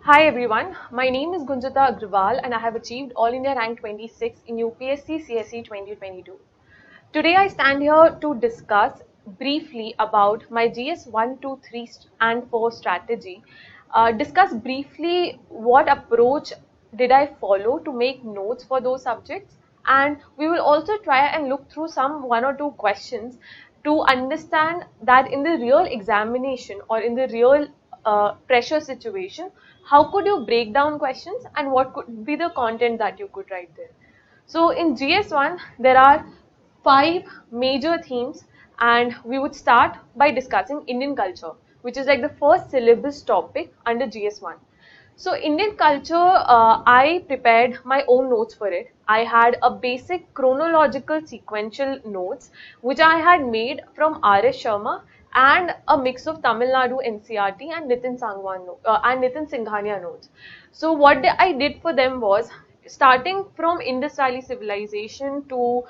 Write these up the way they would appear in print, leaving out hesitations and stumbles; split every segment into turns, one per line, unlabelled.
Hi everyone, my name is Gunjata Agrawal and I have achieved All India Rank 26 in UPSC CSE 2022. Today I stand here to discuss briefly about my GS 1, 2, 3 and 4 strategy. Discuss briefly what approach did I follow to make notes for those subjects, and we will also try and look through some one or two questions to understand that in the real examination or in the real pressure situation, how could you break down questions and what could be the content that you could write there. So in GS1, there are 5 major themes, and we would start by discussing Indian culture, which is like the first syllabus topic under GS1. So Indian culture, I prepared my own notes for it. I had a basic chronological sequential notes which I had made from R.S. Sharma and a mix of Tamil Nadu NCRT and Nitin Singhania notes. So what I did for them was, starting from Indus Valley civilization to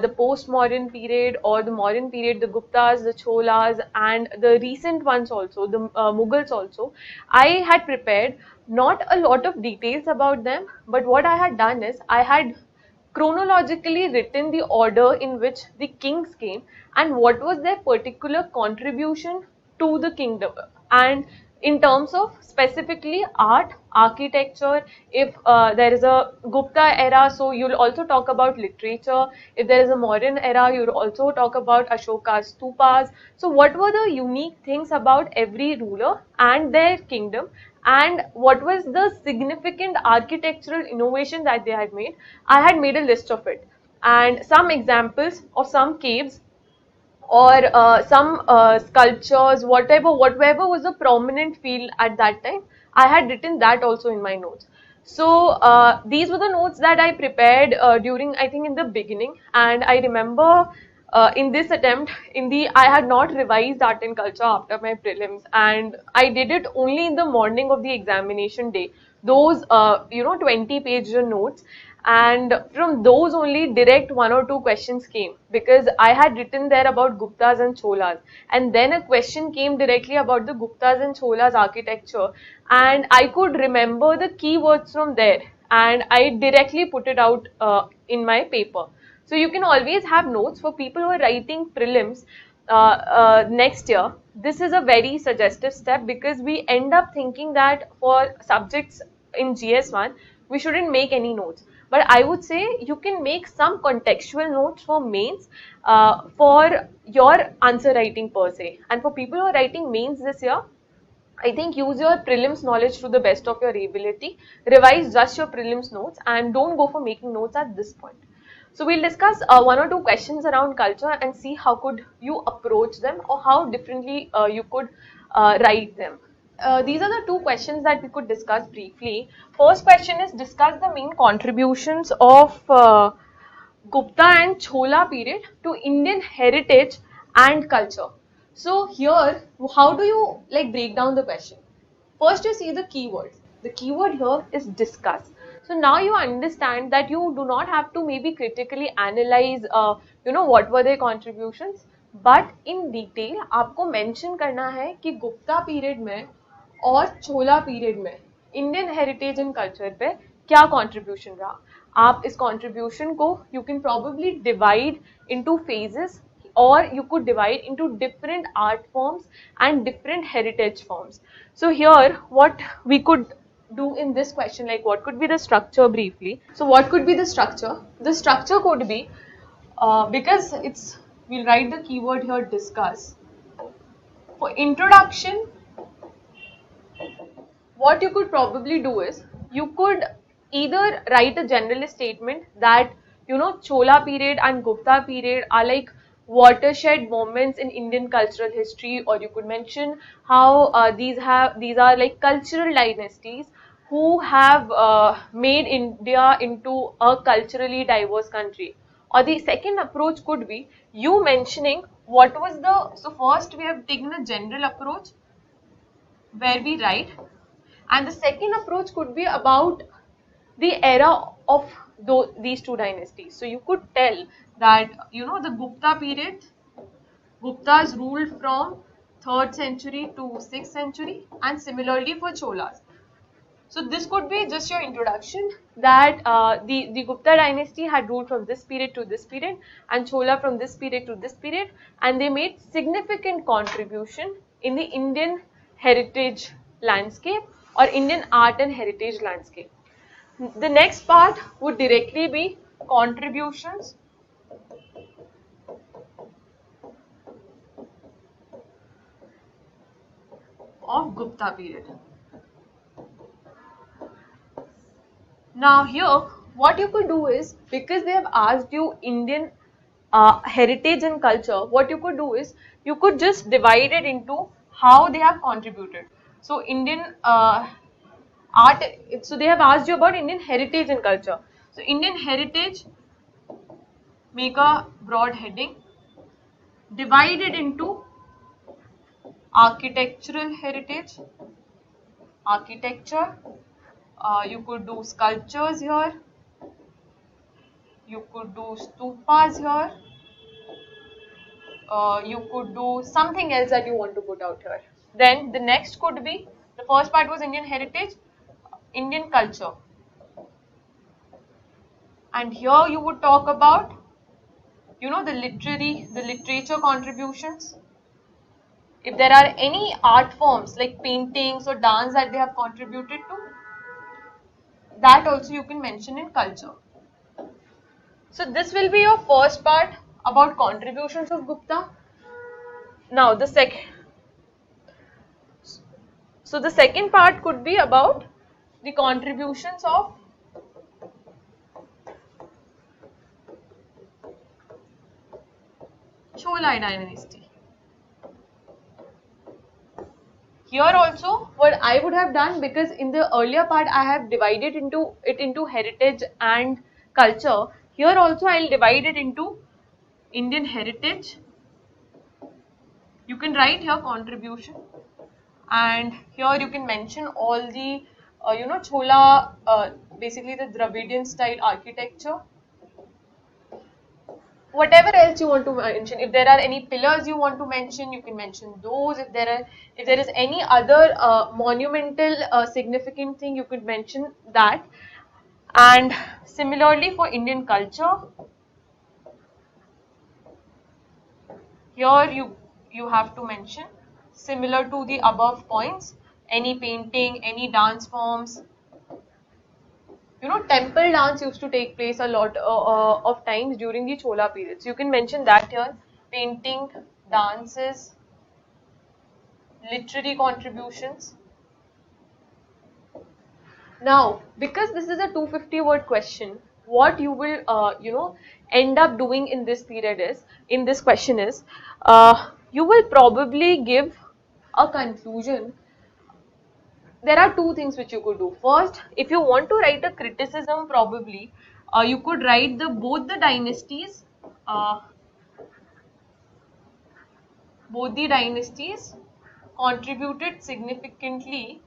the post-modern period or the modern period, the Guptas, the Cholas, and the recent ones also, the Mughals also, I had prepared not a lot of details about them, but what I had done is I had chronologically written the order in which the kings came and what was their particular contribution to the kingdom, and in terms of specifically art, architecture. If there is a Gupta era, so you'll also talk about literature. If there is a modern era, you'll also talk about Ashoka's stupas. So what were the unique things about every ruler and their kingdom, and what was the significant architectural innovation that they had made? I had made a list of it and some examples of some caves or some sculptures, whatever was a prominent field at that time. I had written that also in my notes. So these were the notes that I prepared during, I think, in the beginning. And I remember in this attempt, I had not revised art and culture after my prelims, and I did it only in the morning of the examination day. Those 20-page notes, and from those only direct one or two questions came, because I had written there about Guptas and Cholas, and then a question came directly about the Guptas and Cholas architecture, and I could remember the keywords from there, and I directly put it out in my paper. So you can always have notes for people who are writing prelims next year. This is a very suggestive step, because we end up thinking that for subjects in GS1, we shouldn't make any notes. But I would say you can make some contextual notes for mains for your answer writing per se. And for people who are writing mains this year, I think use your prelims knowledge to the best of your ability. Revise just your prelims notes and don't go for making notes at this point. So we'll discuss one or two questions around culture and see how could you approach them or how differently you could write them. These are the two questions that we could discuss briefly. First question is, discuss the main contributions of Gupta and Chola period to Indian heritage and culture. So here, how do you break down the question? First, you see the keywords. The keyword here is discuss. So now you understand that you do not have to maybe critically analyze, what were their contributions, but in detail आपको mention करना है कि Gupta period में और चोला period में Indian heritage and culture पे क्या contribution रहा. आप इस कंट्रीब्यूशन को you can probably divide into phases, or you could divide into different art forms and different heritage forms. So here what we could do in this question, like what could be the structure briefly. So what could be the structure? The structure could be, because we'll write the keyword here, discuss. For introduction, what you could probably do is you could either write a generalist statement that Chola period and Gupta period are like watershed moments in Indian cultural history, or you could mention how these are like cultural dynasties who have made India into a culturally diverse country. Or the second approach could be you mentioning what was the, so first we have taken a general approach where we write, and the second approach could be about the era of these two dynasties. So you could tell that the Gupta period, Guptas ruled from 3rd century to 6th century, and similarly for Cholas. So this could be just your introduction that the Gupta dynasty had ruled from this period to this period and Chola from this period to this period, and they made significant contribution in the Indian heritage landscape or Indian art and heritage landscape. The next part would directly be contributions of Gupta period. Now here, what you could do is, because they have asked you Indian heritage and culture, what you could do is, you could just divide it into how they have contributed. So Indian art, so they have asked you about Indian heritage and culture. So Indian heritage, make a broad heading, divide it into architectural heritage, architecture, you could do sculptures here, you could do stupas here, you could do something else that you want to put out here. Then the next could be, the first part was Indian heritage, Indian culture. And here you would talk about, you know, the literature contributions. If there are any art forms like paintings or dance that they have contributed to, that also you can mention in culture. So this will be your first part about contributions of Gupta. Now the second part could be about the contributions of Chola dynasty. Here also, what I would have done, because in the earlier part I have divided it into heritage and culture, here also I'll divide it into Indian heritage. You can write here contribution, and here you can mention all the Chola, basically the Dravidian style architecture. Whatever else you want to mention, if there are any pillars you want to mention, you can mention those. If there is any other monumental significant thing, you could mention that. And similarly for Indian culture, here you have to mention, similar to the above points, any painting, any dance forms. You know, temple dance used to take place a lot of times during the Chola period. So you can mention that here, painting, dances, literary contributions. Now, because this is a 250 word question, what you will end up doing in this period is, in this question is, you will probably give a conclusion. There are two things which you could do. First, if you want to write a criticism, probably you could write both the dynasties contributed significantly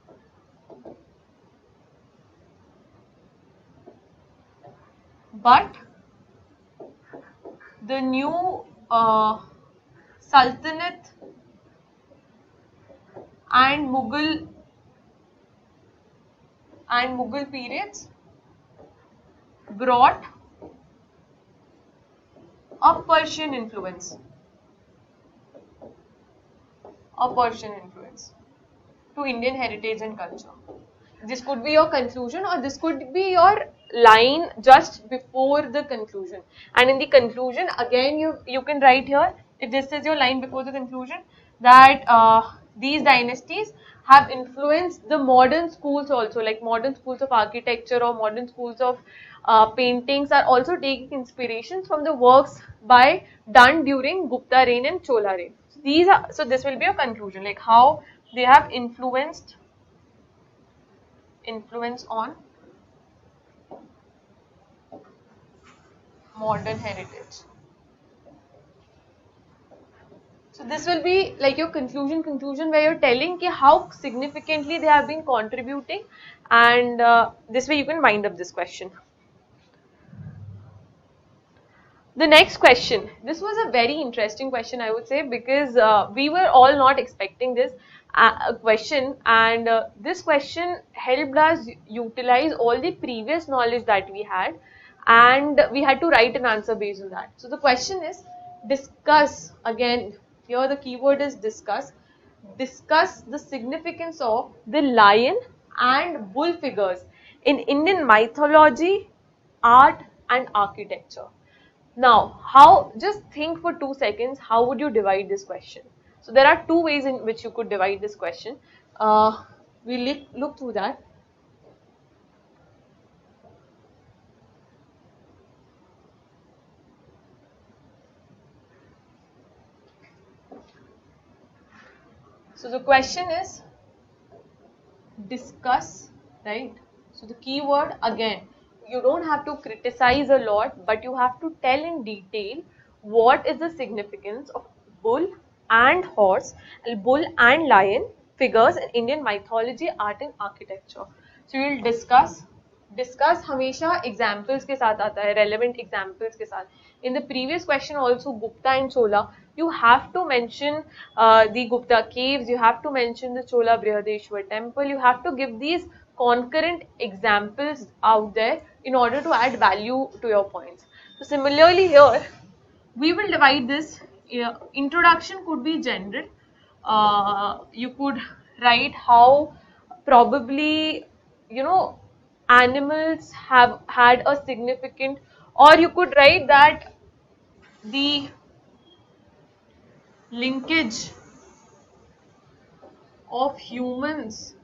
but the new Sultanate and Mughal periods brought a Persian influence to Indian heritage and culture. This could be your conclusion, or this could be your line just before the conclusion. And in the conclusion, again, you can write here, if this is your line before the conclusion, that these dynasties have influenced the modern schools also, like modern schools of architecture or modern schools of paintings are also taking inspirations from the works done during Gupta reign and Chola reign. So this will be a conclusion, like how they have influence on modern heritage. So this will be like your conclusion where you're telling how significantly they have been contributing, and this way you can wind up this question. The next question. This was a very interesting question, I would say, because we were all not expecting this question, and this question helped us utilize all the previous knowledge that we had, and we had to write an answer based on that. So the question is, discuss, again, here the keyword is discuss. Discuss the significance of the lion and bull figures in Indian mythology, art, and architecture. Now, how, just think for 2 seconds, how would you divide this question? So there are two ways in which you could divide this question. We'll look through that. So the question is discuss, right? So the keyword, again, you don't have to criticize a lot, but you have to tell in detail what is the significance of bull and horse, bull and lion figures in Indian mythology, art and architecture. So you will discuss हमेशा examples के साथ आता है, relevant examples के साथ. In the previous question also, Gupta and Chola, you have to mention the Gupta caves, you have to mention the Chola Brihadeshwar temple, you have to give these concurrent examples out there in order to add value to your points. So similarly here, we will divide this. Introduction could be general. You could write how probably, animals have had a significant, or you could write that the linkage of humans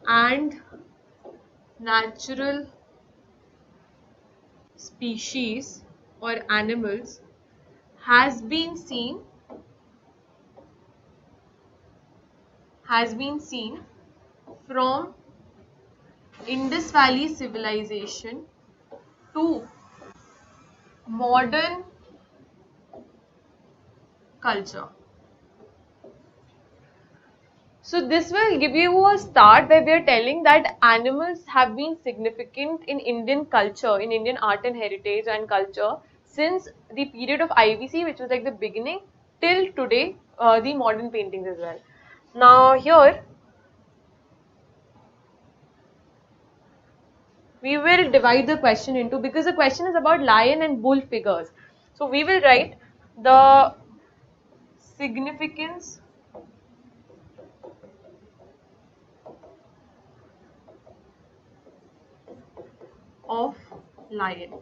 and natural species or animals has been seen from Indus Valley civilization to modern culture. So this will give you a start where we are telling that animals have been significant in Indian culture, in Indian art and heritage and culture since the period of IBC, which was like the beginning, till today, the modern paintings as well. Now here, we will divide the question into, because the question is about lion and bull figures. So we will write the significance of lion.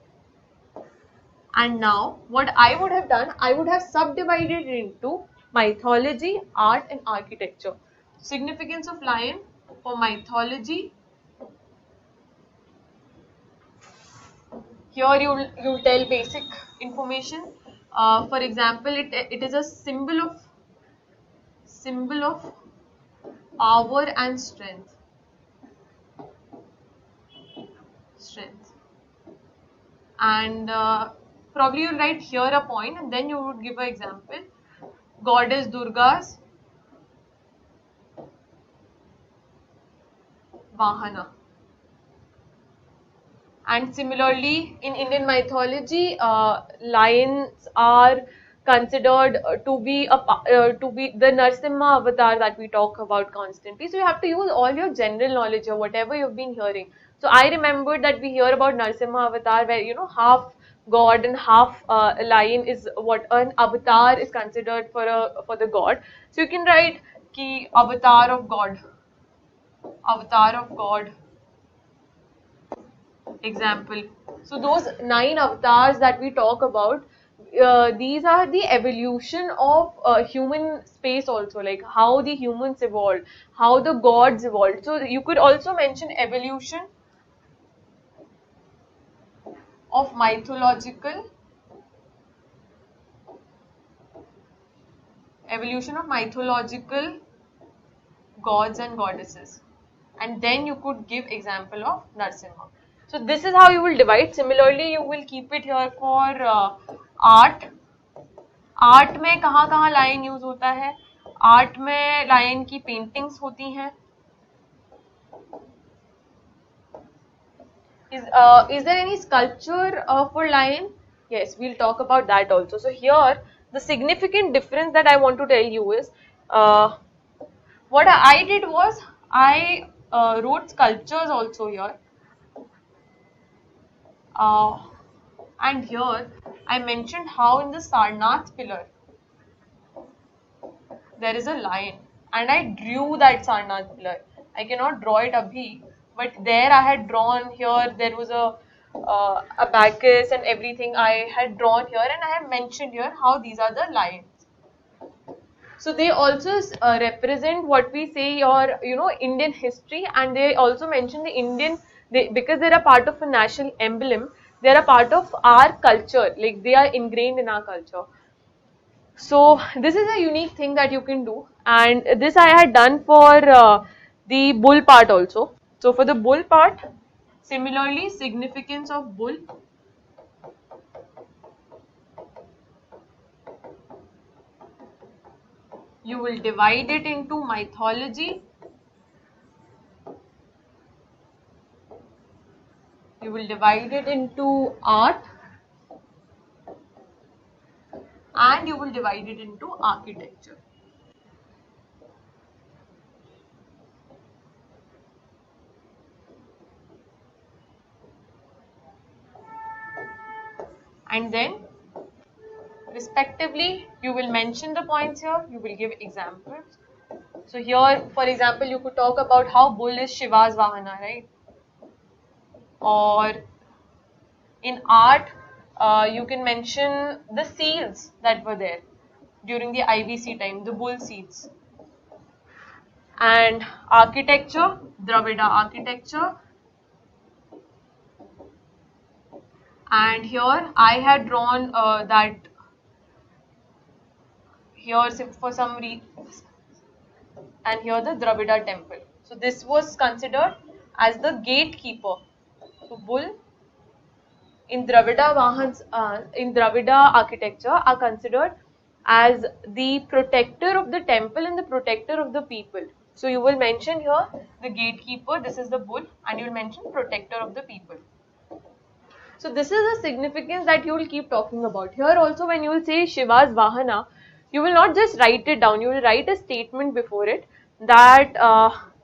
And now what I would have done, I would have subdivided it into mythology, art and architecture. Significance of lion for mythology. Here you'll tell basic information. For example, it is a symbol of power and strength. And probably you'll write here a point and then you would give an example. Goddess Durga's Vahana. And similarly, in Indian mythology, lions are considered to be the Narsimha avatar that we talk about constantly. So you have to use all your general knowledge or whatever you've been hearing. So I remembered that we hear about Narsimha avatar, where half god and half lion is what an avatar is considered for the god. So you can write ki avatar of god. Example. So those 9 avatars that we talk about, these are the evolution of human space also, like how the humans evolved, how the gods evolved. So you could also mention evolution of mythological gods and goddesses, and then you could give example of Narsimha. So this is how you will divide. Similarly, you will keep it here for art. Art में कहाँ कहाँ line use होता है? Art में line की paintings होती हैं. Is there any sculpture for lion? Yes, we'll talk about that also. So here, the significant difference that I want to tell you is, uh, what I did was I wrote sculptures also here, uh, and here I mentioned how in the Sarnath pillar there is a lion, and I drew that Sarnath pillar. I cannot draw it abhi, but there I had drawn here. There was a abacus and everything I had drawn here, and I have mentioned here how these are the lions. So they also represent what we say your Indian history, and they also mention the Indian, because they are part of a national emblem. They are a part of our culture, like they are ingrained in our culture. So this is a unique thing that you can do, and this I had done for the bull part also. So for the bull part, similarly, significance of bull. You will divide it into mythology. You will divide it into art, and you will divide it into architecture. And then respectively, you will mention the points here, you will give examples. So here, for example, you could talk about how bull is Shiva's Vahana, right? Or in art, you can mention the seals that were there during the IBC time, the bull seals. And architecture, Dravida architecture. And here I had drawn that here for some reason, and here the Dravida temple. So this was considered as the gatekeeper. So bull in Dravida Vahans, in Dravida architecture are considered as the protector of the temple and the protector of the people. So you will mention here the gatekeeper, this is the bull, and you will mention protector of the people. So this is the significance that you will keep talking about. Here also when you will say Shiva's Vahana, you will not just write it down, you will write a statement before it that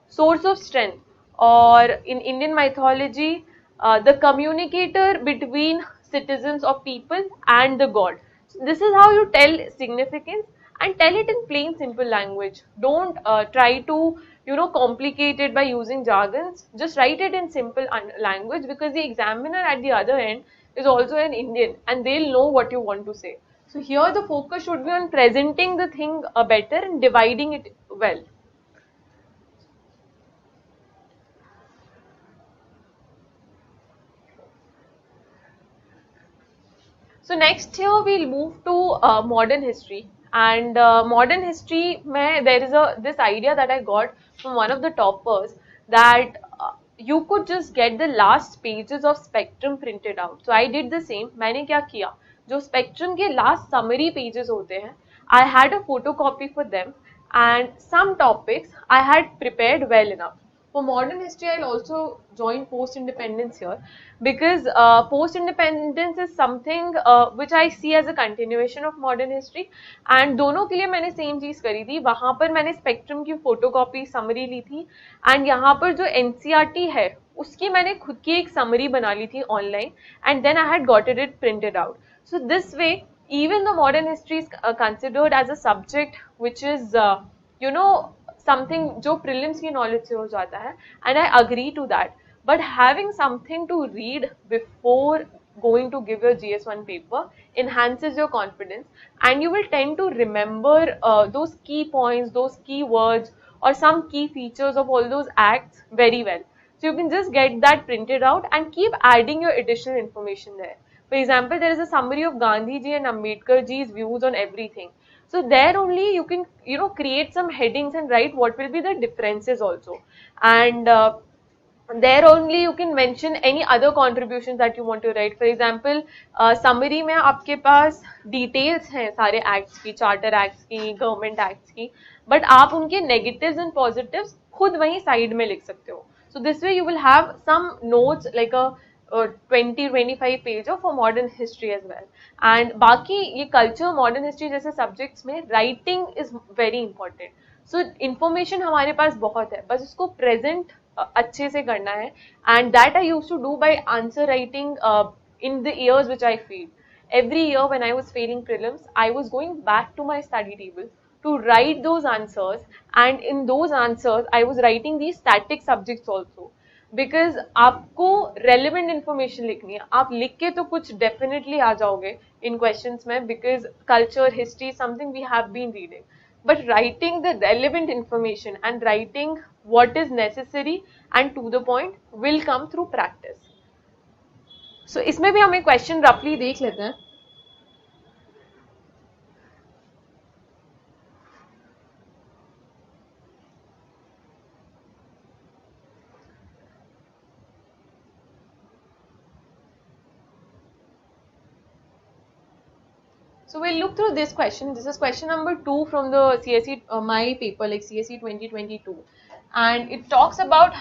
source of strength, or in Indian mythology, the communicator between citizens or people and the god. So this is how you tell significance, and tell it in plain simple language. Don't try to complicate it by using jargons. Just write it in simple language, because the examiner at the other end is also an Indian, and they'll know what you want to say. So here the focus should be on presenting the thing better and dividing it well. So next here we'll move to modern history, and modern history mein there is this idea that I got from one of the toppers that you could just get the last pages of Spectrum printed out. So I did the same. मैंने क्या किया, जो Spectrum के last summary pages होते हैं, I had a photocopy for them, and some topics I had prepared well enough. For modern history, I'll also join post-independence here, because post-independence is something which I see as a continuation of modern history, and दोनों के लिए मैंने same चीज करी थी. वहाँ पर मैंने स्पेक्ट्रम की फोटोकॉपी समरी ली थी, and यहाँ पर जो NCERT है उसकी मैंने खुद की एक समरी बना ली थी online, and then I had got it printed out. So this way, even the modern history is considered as a subject which is something जो prelims की knowledge से हो जाता है, and I agree to that. But having something to read before going to give your GS1 paper enhances your confidence, and you will tend to remember those key points, those key words, or some key features of all those acts very well. So you can just get that printed out and keep adding your additional information there. For example, there is a summary of Gandhi ji and Ambedkar ji's views on everything. So there only you can create some headings and write what will be the differences also, and there only you can mention any other contributions that you want to write. For example, summary में आपके पास details हैं सारे acts की, charter acts की, government acts की, but आप उनके negatives and positives खुद वहीं side में लिख सकते हो. So this way you will have some notes, like a 20-25 page for modern history as well. And बाकी ये कल्चर, मॉडर्न हिस्ट्री जैसे सब्जेक्ट्स में writing is very important. So information हमारे पास बहुत है, बस उसको प्रेजेंट अच्छे से करना है. And that I use to do by answer writing in the years which I failed. Every year when I was failing prelims, I was going back to my study table to write those answers, and in those answers I was writing these static subjects also. Because आपको relevant information लिखनी है, आप लिख के तो कुछ definitely आ जाओगे in questions में, because culture, history is something we have been reading. But writing the relevant information and writing what is necessary and to the point will come through practice. So इसमें भी हम एक question रफली देख लेते हैं. So we'll look through this question. This is question number 2 from the CSE my paper, like CSE 2022, and it talks about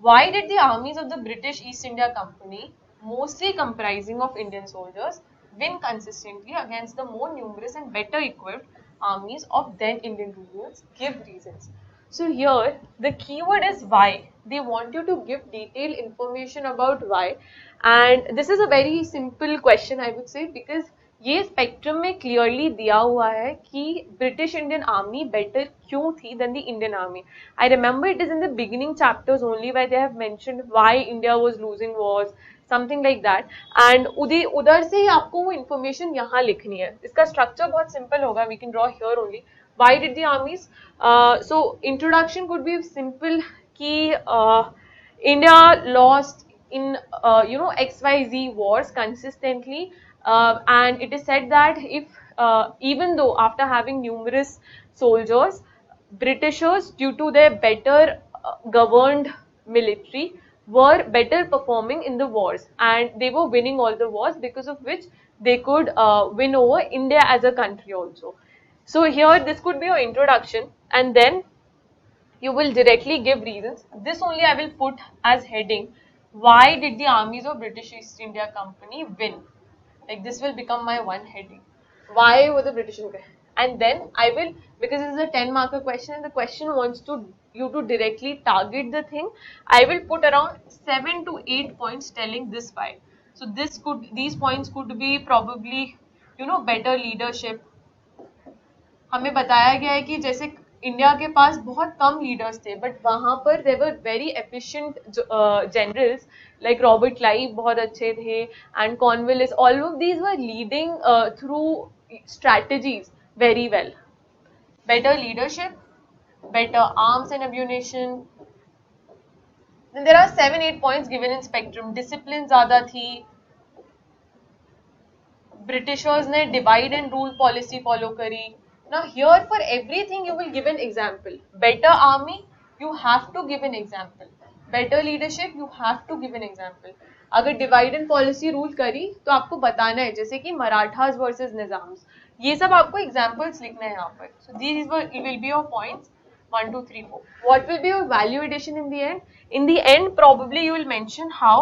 why did the armies of the British East India Company, mostly comprising of Indian soldiers, win consistently against the more numerous and better equipped armies of then Indian rulers? Give reasons. So here the keyword is why. They want you to give detailed information about why, and this is a very simple question I would say, because ये spectrum में clearly दिया हुआ है कि British Indian army better क्यों थी then the Indian army. I remember it is in the beginning chapters only where they have mentioned why India was losing wars, something like that. And उधर से ही आपको वो इन्फॉर्मेशन यहाँ लिखनी है. इसका स्ट्रक्चर बहुत सिंपल होगा. We can draw here only why did the armies. So introduction could be simple कि India lost in XYZ wars consistently, and it is said that if even though after having numerous soldiers, Britishers, due to their better governed military, were better performing in the wars, and they were winning all the wars, because of which they could win over India as a country also. So here this could be your introduction, and then you will directly give reasons. This only I will put as heading, why did the armies of British East India Company win? Like this will become my one heading. Why were the British okay? And then I will, because this is a 10 marker question and the question wants you to directly target the thing, I will put around 7 to 8 points telling this why. So these points could be probably better leadership. हमें बताया गया है कि जैसे India के पास बहुत कम leaders थे, but वहां पर there were very efficient generals, like Robert Clive बहुत अच्छे थे, and Cornwallis. All of these were leading through strategies very well. Better leadership, better arms and ammunition. Then there are 7-8 points given in spectrum. Discipline ज्यादा थी, Britishers ने divide and rule policy follow करी. Now here for everything you will give an example. Better army, you have to give an example. Better leadership, you have to give an example. अगर divide and policy rule करी तो आपको बताना है, जैसे कि Marathas versus Nizams, ये सब आपको एग्जाम्पल्स लिखना है यहाँ पर. So these will be your points 1 2 3 4. What will be your value addition in the end? In the end, probably you will mention how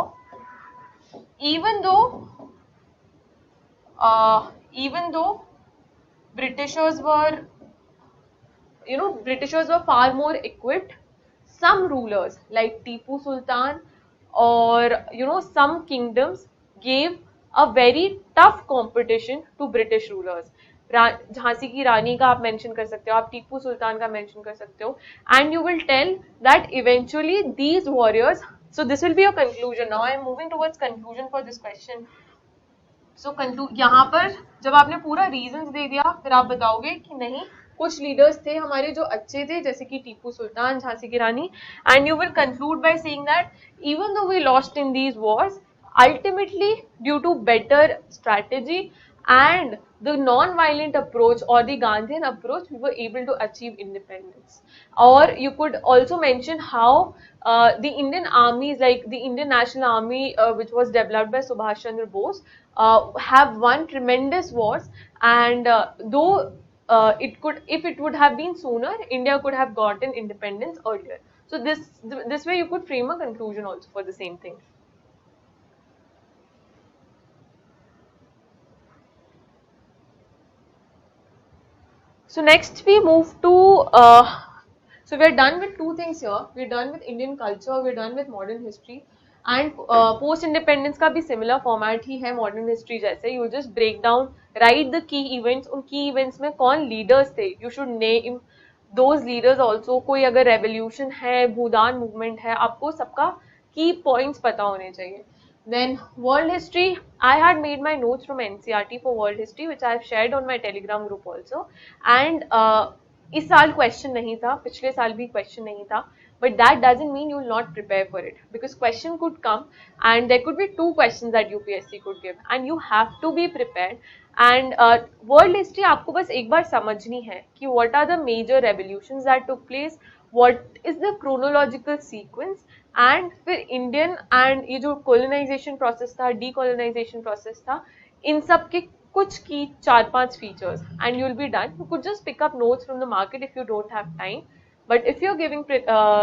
even though Britishers were far more equipped, some rulers like Tipu Sultan or some kingdoms gave a very tough competition to British rulers. Jhansi की रानी का आप mention कर सकते हो, आप टीपू सुल्तान का mention कर सकते हो, and you will tell that eventually these warriors. So this will be your conclusion. Now I am moving towards conclusion for this question. सो यहाँ पर जब आपने पूरा रीजंस दे दिया, फिर आप बताओगे कि नहीं कुछ लीडर्स थे हमारे जो अच्छे थे, जैसे कि टीपू सुल्तान, झांसी की Rani, and you will conclude by saying that even though we lost in these wars, ultimately due to better strategy and the non-violent approach or the Gandhian approach, we were able to achieve independence. Or you could also mention how the Indian armies, like the Indian National Army, which was developed by Subhash Chandra Bose, have won tremendous wars, and though if it would have been sooner, India could have gotten independence earlier. So this way you could frame a conclusion also for the same thing. So next we move to so we're done with two things here. We're done with Indian culture, we're done with modern history, and post independence का भी similar format ही है modern history जैसे. You just break down, write the key events. उन key events में कौन leaders थे? You should name those leaders also. कोई अगर revolution है, भूदान movement है, आपको सबका key points पता होने चाहिए. Then world history, I had made my notes from NCERT for world history, which I have shared on my Telegram group also. And इस साल question नहीं था, पिछले साल भी question नहीं था, but that doesn't mean you will not prepare for it, because question could come and there could be two questions that UPSC could give and you have to be prepared. And world history आपको बस एक बार समझनी है कि what are the major revolutions that took place, what is the chronological sequence, and फिर Indian and ये जो colonisation process था, डीकोलोनाइजेशन प्रोसेस था, इन सब के कुछ की 4-5 features and you will be done. You could just pick up notes from the market if you don't have time, but if you are giving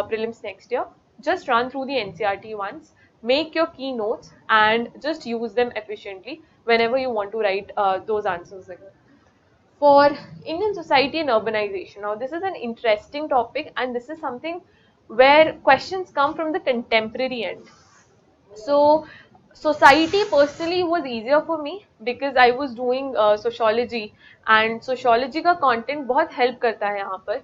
prelims next year, just run through the NCERT ones, make your key notes and just use them efficiently whenever you want to write those answers again. For Indian society and urbanization, now this is an interesting topic and this is something where questions come from the contemporary end. So society personally was easier for me because I was doing sociology, and sociology का content बहुत help करता है यहाँ पर.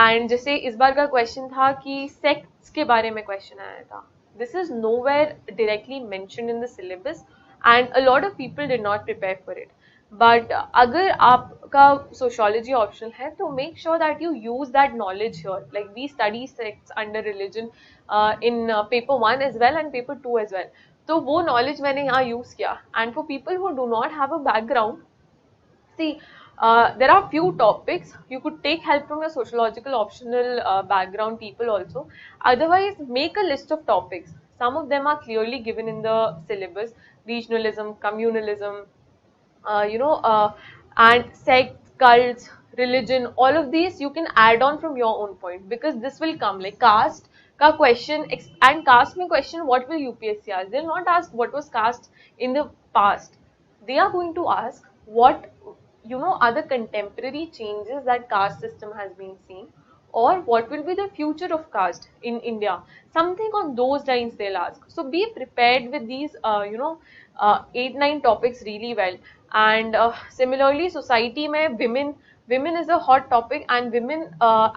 And जैसे इस बार का question था कि sects के बारे में question आया था. This is nowhere directly mentioned in the syllabus and a lot of people did not prepare for it. But अगर आपका सोशोलॉजी ऑप्शनल है तो make sure that you use that knowledge here. Like we study sects under religion in paper 1 as well and paper 2 as well. तो वो knowledge मैंने यहाँ use किया. And for people who do not have a background, see there are few topics you could take help from your sociological optional background people also. Otherwise make a list of topics. Some of them are clearly given in the syllabus: regionalism, communalism, and sects, cults, religion, all of these you can add on from your own point, because this will come like caste ka question. And caste mein question, what will UPSC ask? They'll not ask what was caste in the past. They are going to ask what are the contemporary changes that caste system has been seen, or what will be the future of caste in India. Something on those lines they'll ask. So be prepared with these 8-9 topics really well. And similarly society mein women is a hot topic, and women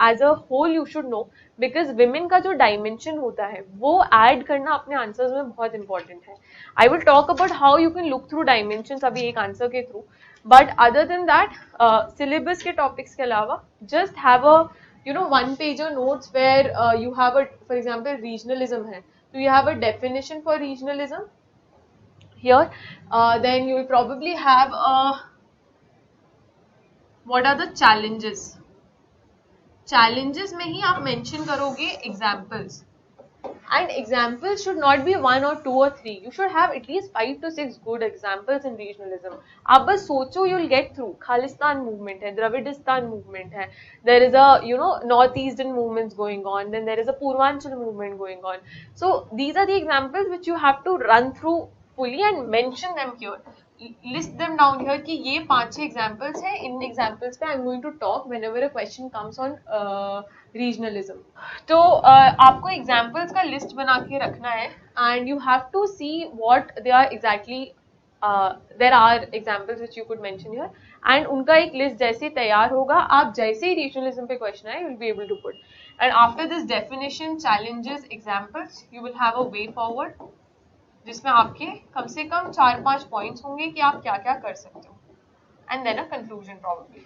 as a whole you should know, because women का जो dimension होता है वो add करना अपने answers में बहुत important है. I will talk about how you can look through dimensions अभी एक answer के through, but other than that syllabus के topics के अलावा just have a one pager notes where you have a, for example, regionalism है, so you have a definition for regionalism here. Then you will probably have what are the challenges. Challenges में ही आप mention करोगे examples, and examples should not be 1 or 2 or 3. You should have at least 5 to 6 good examples in regionalism. आप बस सोचो, you'll get through. Khalistan movement है, Dravidistan movement है, there is a northeastern movements going on, then there is a Purvanchal movement going on. So these are the examples which you have to run through fully and mention them here. List them down here कि ये 5-6 examples हैं. इन examples पे I'm going to talk whenever a question comes on regionalism. तो आपको examples का list बना के रखना है, and you have to see what they are exactly. There are examples which you could mention here, and उनका एक list जैसे तैयार होगा, आप जैसे ही regionalism पे question आए, you will be able to put. And after this definition, challenges, examples, you will have a way forward, जिसमें आपके कम से कम 4-5 पॉइंट्स होंगे कि आप क्या क्या कर सकते हो, and then a conclusion probably,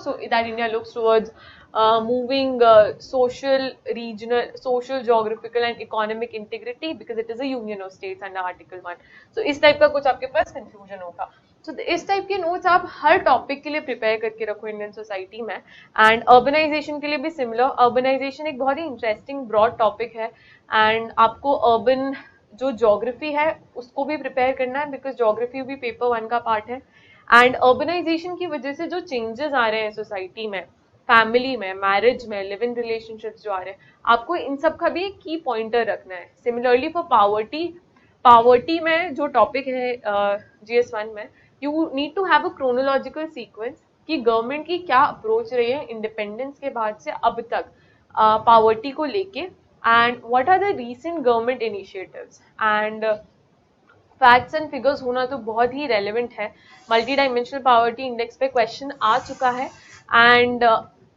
so that India looks towards moving social, regional, social, geographical and economic integrity, because it is a union of states under Article 1. So इस टाइप का कुछ आपके पास confusion होगा. So इस type के notes आप हर topic के लिए prepare करके रखो Indian society में. And urbanization के लिए भी similar. Urbanization एक बहुत ही interesting broad topic है, and आपको urban जो ज्योग्राफी है उसको भी प्रिपेयर करना है, बिकॉज ज्योग्राफी भी पेपर 1 का पार्ट है. एंड अर्बनाइजेशन की वजह से जो चेंजेस आ रहे हैं सोसाइटी में, फैमिली में, मैरिज में, लिव इन रिलेशनशिप्स जो आ रहे हैं, आपको इन सब का भी एक की पॉइंटर रखना है. सिमिलरली फॉर पावर्टी में जो टॉपिक है GS1 में, you need to have a chronological sequence कि गवर्नमेंट की क्या अप्रोच रही है इंडिपेंडेंस के बाद से अब तक पावर्टी को लेके, and what are the recent government initiatives. And facts and figures होना तो बहुत ही रेलेवेंट है। मल्टी डायमेंशनल पावर्टी इंडेक्स पे क्वेश्चन आ चुका है, एंड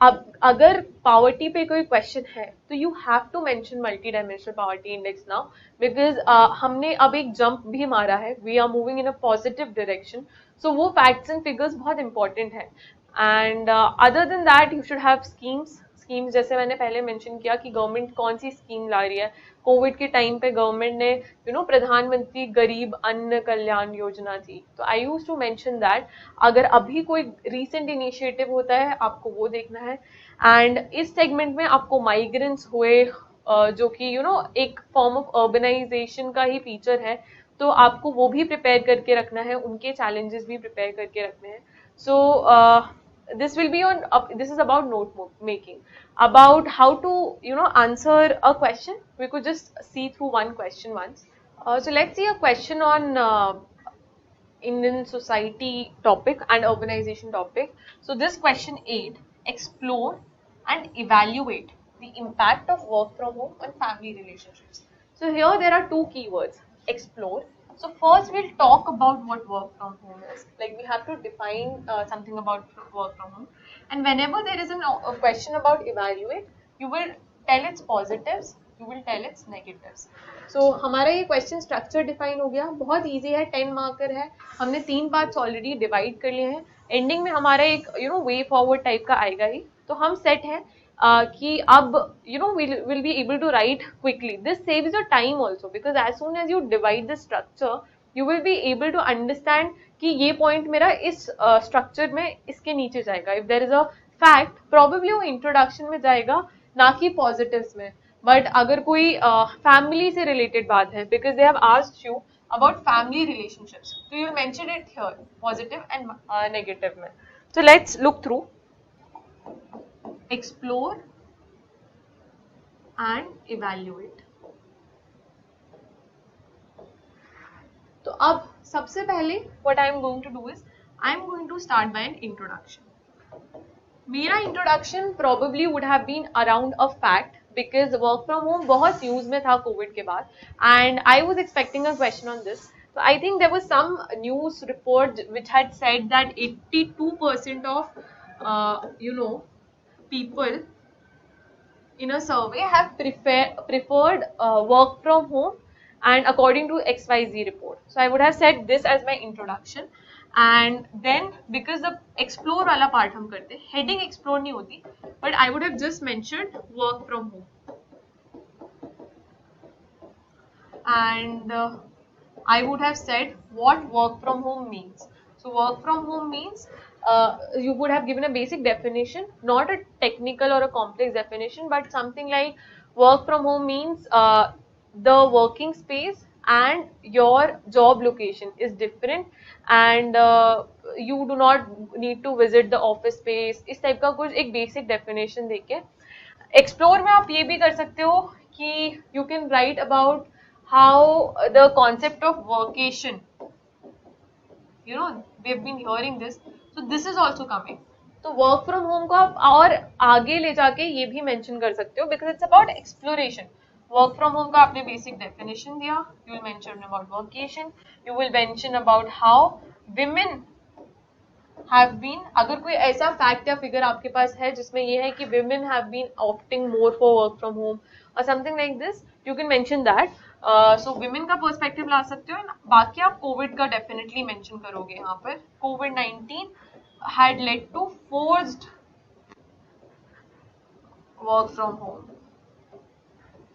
अब अगर पावर्टी पे कोई क्वेश्चन है तो you have to mention multi dimensional poverty index now, because हमने अब एक जंप भी मारा है, we are moving in a positive direction. So वो फैक्ट्स एंड फिगर्स बहुत इंपॉर्टेंट है। And other than that you should have schemes जैसे मैंने पहले मेंशन किया कि गवर्नमेंट कौन सी स्कीम ला रही है। कोविड के टाइम पे गवर्नमेंट ने प्रधानमंत्री गरीब अन्न कल्याण योजना थी, तो आई यूज टू मेंशन दैट। अगर अभी कोई रीसेंट इनिशिएटिव होता है आपको वो देखना है। एंड इस सेगमेंट में आपको माइग्रेंट्स हुए, जो कि एक फॉर्म ऑफ अर्बनाइजेशन का ही फीचर है, तो आपको वो भी प्रिपेयर करके रखना है, उनके चैलेंजेस भी प्रिपेयर करके रखने हैं। सो this will be on this is about note making, about how to answer a question. We could just see through one question once. So let's see a question on Indian society topic and urbanization topic. So this question 8: explore and evaluate the impact of work from home on family relationships. So here there are two keywords: explore. So first we'll talk about what work from home is. Like we have to define something about work from home. And whenever there is a question about evaluate, you will tell its positives, you will tell its negatives. So हमारा ये question structure define हो गया, बहुत easy है, 10 marker है, हमने 3 parts already divide कर लिए हैं। एंडिंग में हमारा एक वे फॉरवर्ड टाइप का आएगा ही, तो हम सेट है कि अब we'll be able to write quickly. This saves your time also, because as soon as you divide the structure you will be able to understand कि ये point मेरा इस structure में इसके नीचे जाएगा। If there is a fact, probably वो introduction में जाएगा, ना कि positives में। But अगर कोई family से related बात है, because they have asked you about family relationships, so you will mention it here, positive and negative में। So let's look through. Explore and evaluate. तो अब सबसे पहले what I am going to do is I am going to start by an introduction. मेरा introduction probably would have been around a fact, because work from home बहुत use में था Covid के बाद, and I was expecting a question on this. So I think there was some news report which had said that 82% of people in a survey have preferred work from home, and according to XYZ report. So I would have said this as my introduction, and then because the explore वाला part हम करते, heading explore नहीं होती, but I would have just mentioned work from home, and I would have said what work from home means. So work from home means you would have given a basic definition, not a technical or a complex definition, but something like work from home means the working space and your job location is different, and you do not need to visit the office space. इस type का कुछ एक basic definition देके explore में आप ये भी कर सकते हो कि you can write about how the concept of workation, we've been hearing this, so this is also coming. तो वर्क फ्रॉम होम को आप और आगे ले जाके ये भी मेंशन कर सकते हो, because it's about exploration. Work from home का आपने बेसिक डेफिनेशन दिया, you will mention about workation, you will mention about how women have been, अगर कोई ऐसा फैक्ट या फिगर आपके पास है जिसमें ये है कि women have been opting more for work from home और something like this, you can mention that. So women का पर्सपेक्टिव ला सकते हो। बाकी आप कोविड का डेफिनेटली मेंशन करोगे यहाँ पर, कोविड-19 had led to forced work from home,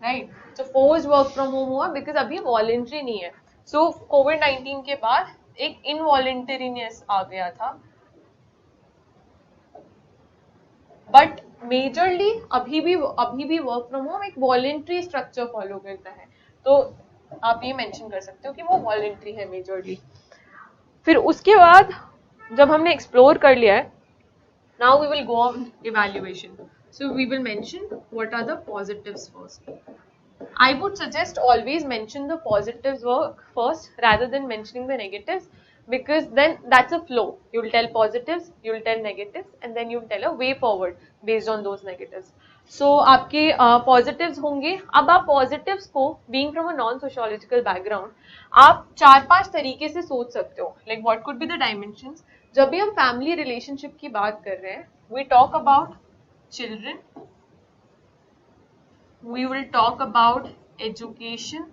right? So forced work from home हुआ because अभी voluntary नहीं है। So कोविड-19 के बाद एक involuntariness आ गया था, बट मेजरली अभी भी वर्क फ्रॉम होम एक वॉलेंट्री स्ट्रक्चर फॉलो करता है, तो आप ये मेंशन कर सकते हो कि वो वॉलेंट्री है मेजरली। फिर उसके बाद जब हमने एक्सप्लोर कर लिया है, now we will go on evaluation. So we will mention what are the positives first. I would suggest always mention the positives work first rather than mentioning the negatives, because then that's a flow. You'll tell positives, you'll tell negatives, and then you'll tell a way forward based on those negatives. So आपके positives होंगे. अब आप positives को being from a non-sociological background, आप 4-5 तरीके से सोच सकते हो. Like what could be the dimensions? जब भी हम family relationship की बात कर रहे हैं, we talk about children, we will talk about education,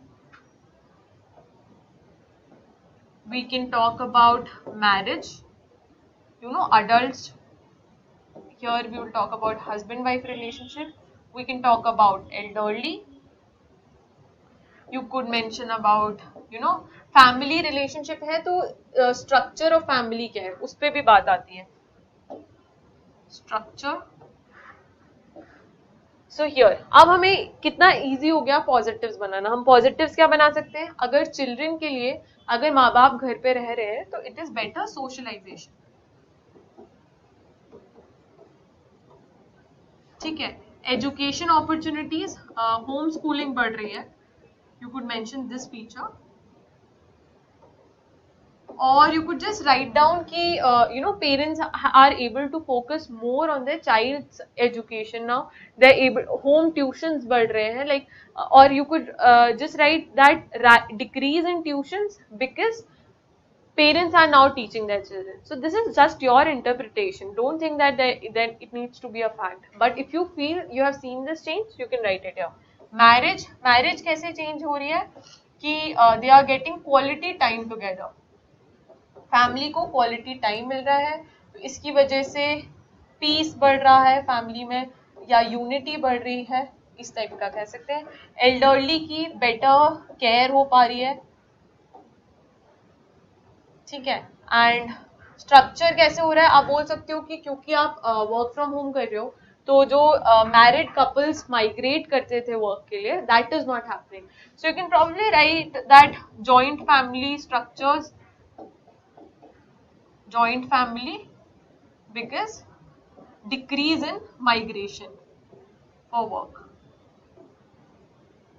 we can talk about marriage, adults. Here we will talk about husband-wife relationship. We can talk about elderly. You could mention about, family relationship है तो structure of family क्या है, उस पे भी बात आती है. Structure. So here, अब हमें कितना easy हो गया positives बनाना. हम positives क्या बना सकते हैं? अगर children के लिए, अगर माँ बाप घर पे रह रहे हैं तो it is better socialization. ठीक है. एजुकेशन अपॉर्चुनिटीज, होम स्कूलिंग बढ़ रही है. You could mention this feature, और you could just write down कि parents are able to focus more on their child's education now. They're able, home tuitions बढ़ रहे हैं, like, or you could just write that decrease in tuitions because parents are now teaching their children. So this is just your interpretation. Don't think that it needs to be a fact. But if you feel you have seen this change, you can write it here. Marriage कैसे change हो रही है कि they are getting quality time together. Family को quality time मिल रहा है, तो इसकी वजह से पीस बढ़ रहा है फैमिली में, या यूनिटी बढ़ रही है, इस टाइप का कह सकते हैं. एल्डरली की बेटर केयर हो पा रही है. ठीक है. एंड स्ट्रक्चर कैसे हो रहा है, आप बोल सकते हो कि क्योंकि आप वर्क फ्रॉम होम कर रहे हो, तो जो मैरिड कपल्स माइग्रेट करते थे वर्क के लिए, that is not happening. So you can probably right that joint family structures, joint family, because decrease in migration for work.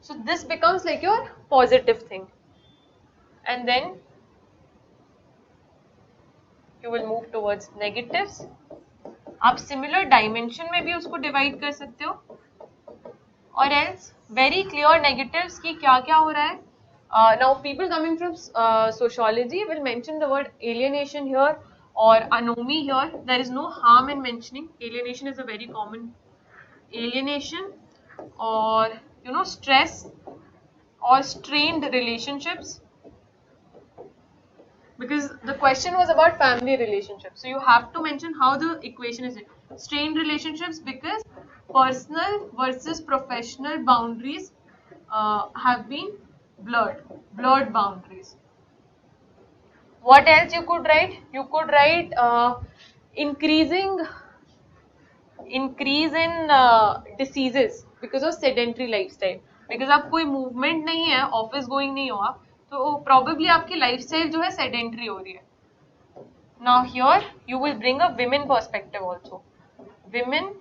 So this becomes like your positive thing, and then you will move towards negatives. आप similar dimension में भी उसको divide कर सकते हो, और else very clear negatives की क्या क्या हो रहा है. Now people coming from sociology will mention the word alienation here or anomy here. There is no harm in mentioning. Alienation is a very common alienation, or stress or strained relationships, because the question was about family relationships. So you have to mention how the equation is. Strained relationships because personal versus professional boundaries have been blurred boundaries. What else you could write? You could write increase in diseases because of sedentary lifestyle. Because आप कोई movement नहीं है, office going नहीं हो आप, तो probably आपकी lifestyle जो है sedentary हो रही है. Now here you will bring a women perspective also. Women,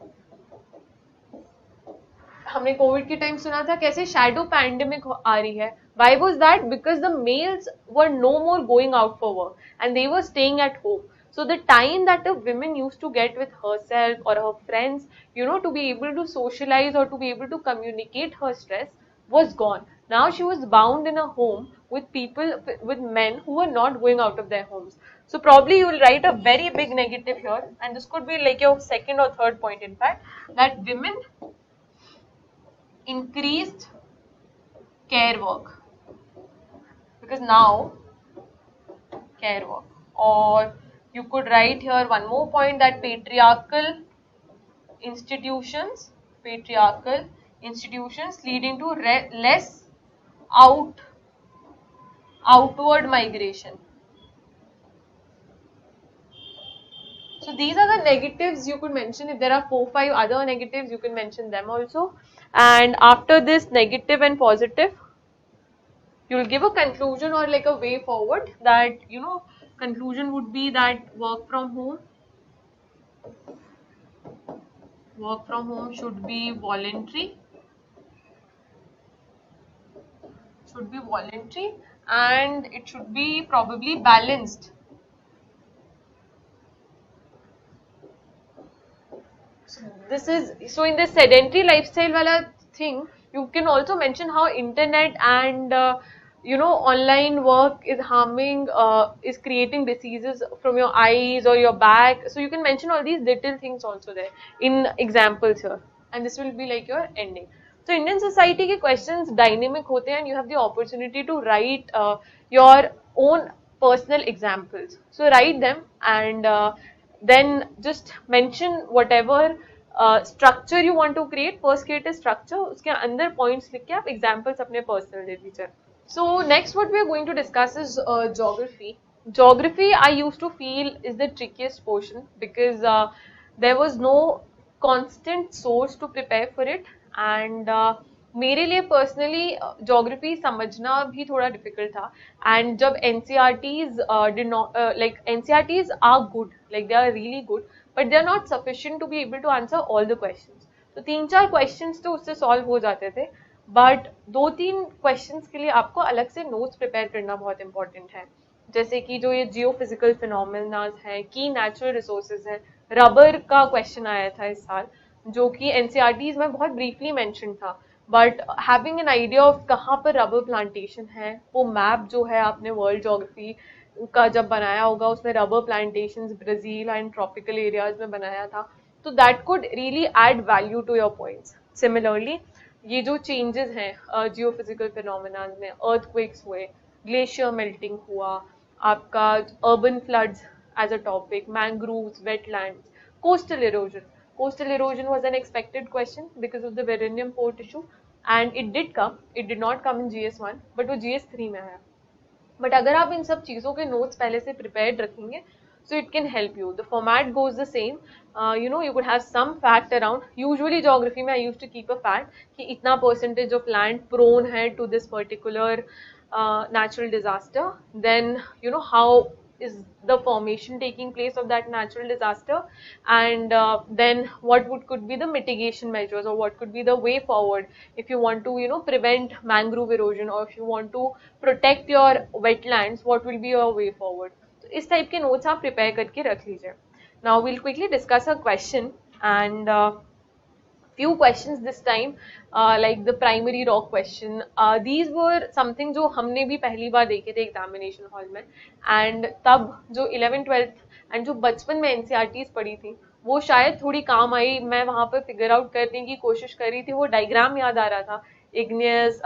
हमने कोविड के टाइम सुना था कैसे शैडो पैंडेमिक आ रही है. Why was that? Because the males were no more going out for work and they were staying at home. So the time that a woman used to get with herself or her friends, to be able to socialize or to be able to communicate her stress was gone. Now she was bound in a home with people, with men who were not going out of their homes. So probably you will write a very big negative here, and this could be like your second or third point in fact, that women increased care work, because now care work. Or you could write here one more point, that patriarchal institutions leading to less outward migration. So these are the negatives you could mention. If there are 4-5 other negatives, you can mention them also. And after this negative and positive, you will give a conclusion or like a way forward, that conclusion would be that work from home should be voluntary, and it should be probably balanced So in this sedentary lifestyle wala thing, you can also mention how internet and online work is harming, is creating diseases from your eyes or your back. So you can mention all these little things also there in examples here, and this will be like your ending. So Indian society के questions dynamic होते हैं, and you have the opportunity to write your own personal examples. So write them and then just mention whatever structure you want to create. First create a structure, उसके अंदर points लिख के आप examples अपने personal दे दीजिए. So next what we are going to discuss is geography. Geography I used to feel is the trickiest portion because there was no constant source to prepare for it, and मेरे लिए personally geography समझना भी थोड़ा difficult था. And जब NCERTs did not like NCERTs are good, like they are really good, but they are not sufficient to be able to answer all the questions. तो 3-4 questions तो उससे सॉल्व हो जाते थे, बट 2-3 क्वेश्चंस के लिए आपको अलग से नोट्स प्रिपेयर करना बहुत इंपॉर्टेंट है. जैसे कि जो ये जियो फिजिकल फिनोमेना है, की नेचुरल रिसोर्सेज है. रबर का क्वेश्चन आया था इस साल, जो कि एनसीईआरटीज में बहुत ब्रीफली मेंशन था, but having an idea of कहाँ पर रबर प्लांटेशन है. वो मैप जो है आपने वर्ल्ड ज्योग्राफी का जब बनाया होगा, उसमें rubber plantations Brazil and tropical areas में बनाया था, तो that could really add value to your points. Similarly ये जो चेंजेस हैं जियोफिजिकल फिनोमेना में, अर्थक्वेक्स हुए, ग्लेशियर मेल्टिंग हुआ, आपका urban floods as a topic, mangroves, wetlands, coastal erosion. Coastal erosion was an expected question because of the Verenium port issue, and it did come. It did not come in GS1, but वो GS3 में आया. But अगर आप इन सब चीज़ों के notes पहले से प्रिपेयर्ड रखेंगे, so it can help you. The format goes the same. You could have some fact around. Usually geography में I used to keep a fact कि इतना percentage of land prone है to this particular natural disaster. Then how is the formation taking place of that natural disaster, and then what could be the mitigation measures, or what could be the way forward if you want to prevent mangrove erosion, or if you want to protect your wetlands, what will be your way forward. तो इस type के notes आप prepare करके रख लीजिए. Now will quickly discuss a question, and few questions this time, like the primary rock question. These were something जो हमने भी पहली बार देखे थे एग्जामिनेशन हॉल में, एंड तब जो 11th-12th एंड जो बचपन में एनसीईआरटीज पढ़ी थी वो शायद थोड़ी काम आई. मैं वहाँ पर फिगर आउट करने की कोशिश कर रही थी, वो डायग्राम याद आ रहा था igneous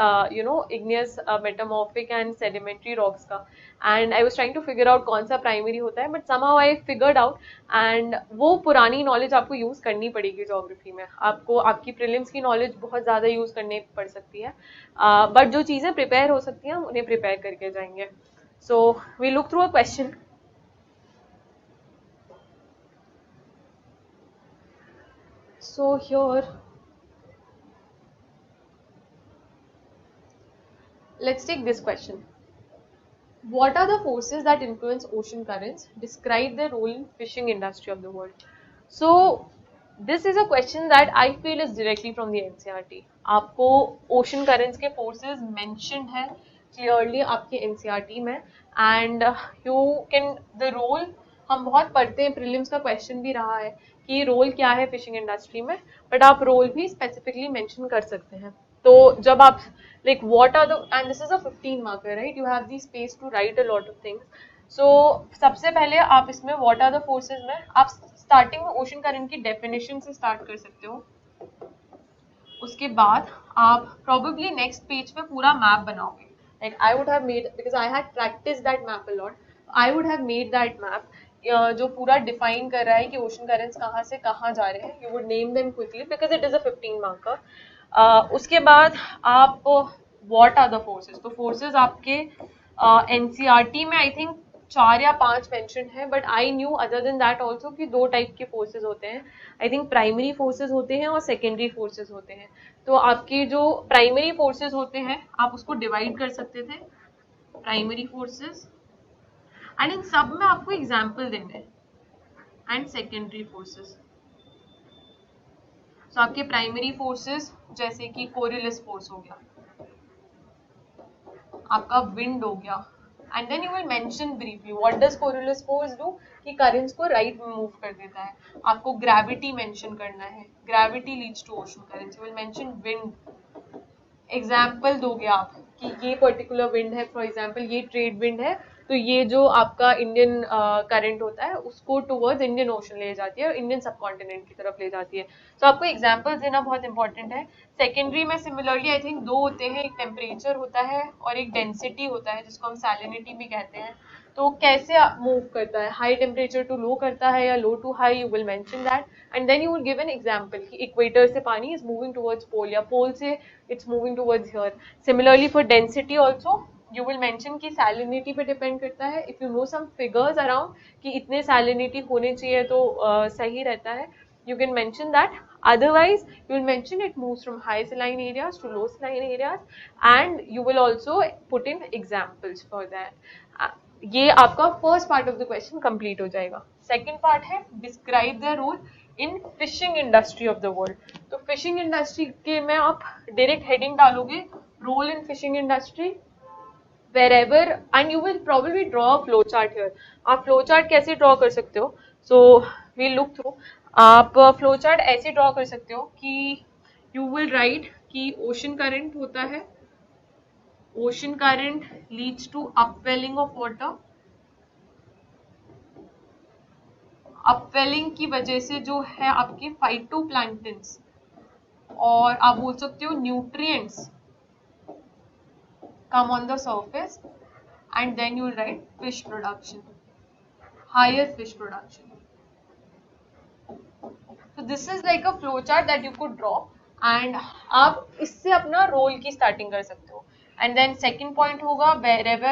metamorphic and sedimentary rocks का, and I was trying to figure out कौन सा primary होता है, but somehow I figured out. and वो पुरानी knowledge आपको use करनी पड़ेगी geography में. आपको आपकी prelims की knowledge बहुत ज़्यादा use करनी पड़ सकती है, but जो चीज़ें prepare हो सकती हैं हम उन्हें prepare करके जाएंगे. So we look through a question. So here let's take this question. What are the forces that influence ocean currents? Describe the role in fishing industry of the world. So this is a question that I feel is directly from the NCERT. आपको ocean currents के forces mentioned है clearly आपके NCERT में, and you can the role हम बहुत पढ़ते हैं, prelims का question भी रहा है कि रोल क्या है फिशिंग इंडस्ट्री में, बट आप रोल भी स्पेसिफिकली मेंशन कर सकते हैं. तो जब आप like what are the, and this is a 15 marker, right? You have the space to write a lot of things. So सबसे पहले आप इसमें what are the forces में आप स्टार्टिंग में ओशन करंट की डेफिनेशन से स्टार्ट कर सकते हो. उसके बाद आप probably नेक्स्ट पेज पे पूरा मैप बनाओगे. Like I would have made, because I had practiced that map a lot, I would have made that map जो पूरा डिफाइन कर रहा है कि ओशन करंट्स कहाँ से कहाँ जा रहे हैं. You would name them quickly because it is a 15 marker. उसके बाद आप what are the forces, तो forces आपके NCERT में I think 4 या 5 मेंशन है, but I knew other than that also कि 2 टाइप के फोर्सेज होते हैं. आई थिंक प्राइमरी फोर्सेज होते हैं और सेकेंडरी फोर्सेज होते हैं. तो आपके जो प्राइमरी फोर्सेज होते हैं आप उसको डिवाइड कर सकते थे, प्राइमरी फोर्सेज, एंड इन सब में आपको एग्जाम्पल देने हैं, एंड सेकेंडरी फोर्सेज. तो आपके प्राइमरी फोर्सेस जैसे कि कोरियलिस फोर्स हो गया, आपका विंड हो गया, and then you will mention briefly what does Coriolis force do, कि करेंट्स को राइट में मूव कर देता है. आपको ग्रेविटी मेंशन करना है, gravity leads to ocean currents. You will mention wind, example दोगे आप कि ये पर्टिकुलर विंड है, फॉर एग्जाम्पल ये ट्रेड विंड है, तो ये जो आपका इंडियन करंट होता है उसको टुवर्ड्स इंडियन ओशन ले जाती है और इंडियन सब कॉन्टिनेंट की तरफ ले जाती है. तो आपको एग्जाम्पल्स देना बहुत इंपॉर्टेंट है. सेकेंडरी में सिमिलरली आई थिंक दो होते हैं, एक टेम्परेचर होता है और एक डेंसिटी होता है जिसको हम सैलिनिटी भी कहते हैं. तो कैसे मूव करता है, हाई टेम्परेचर टू लो करता है या low to high, you will mention that and then you will give an example कि इक्वेटर से पानी इज मूविंग टुवर्ड्स पोल या पोल से it's moving towards here. Similarly for density also you will mention कि salinity पे depend करता है. If you know some figures around कि इतने सैलिनिटी होने चाहिए तो सही रहता है, you can mention that. Otherwise you will mention it moves from high saline areas to low saline areas and you will also put in examples for that. ये आपका first part of the question complete हो जाएगा. Second part है describe the role in fishing industry of the world. तो fishing industry के में आप direct heading डालोगे role in fishing industry wherever and you will probably draw a flow chart here. आप flow chart कैसे draw कर सकते हो? So we'll look through. आप फ्लो चार्ट ऐसे ड्रॉ कर सकते हो कि यू विल राइट कि ओशन करंट होता है, ocean current leads to upwelling of water, upwelling की वजह से जो है आपके फाइटोप्लैंक्टन्स और आप बोल सकते हो nutrients come on the surface and then you will write fish production, higher fish production. So this is like a flow chart that you could draw and आप इससे अपना रोल की स्टार्टिंग कर सकते हो. And then second point होगा wherever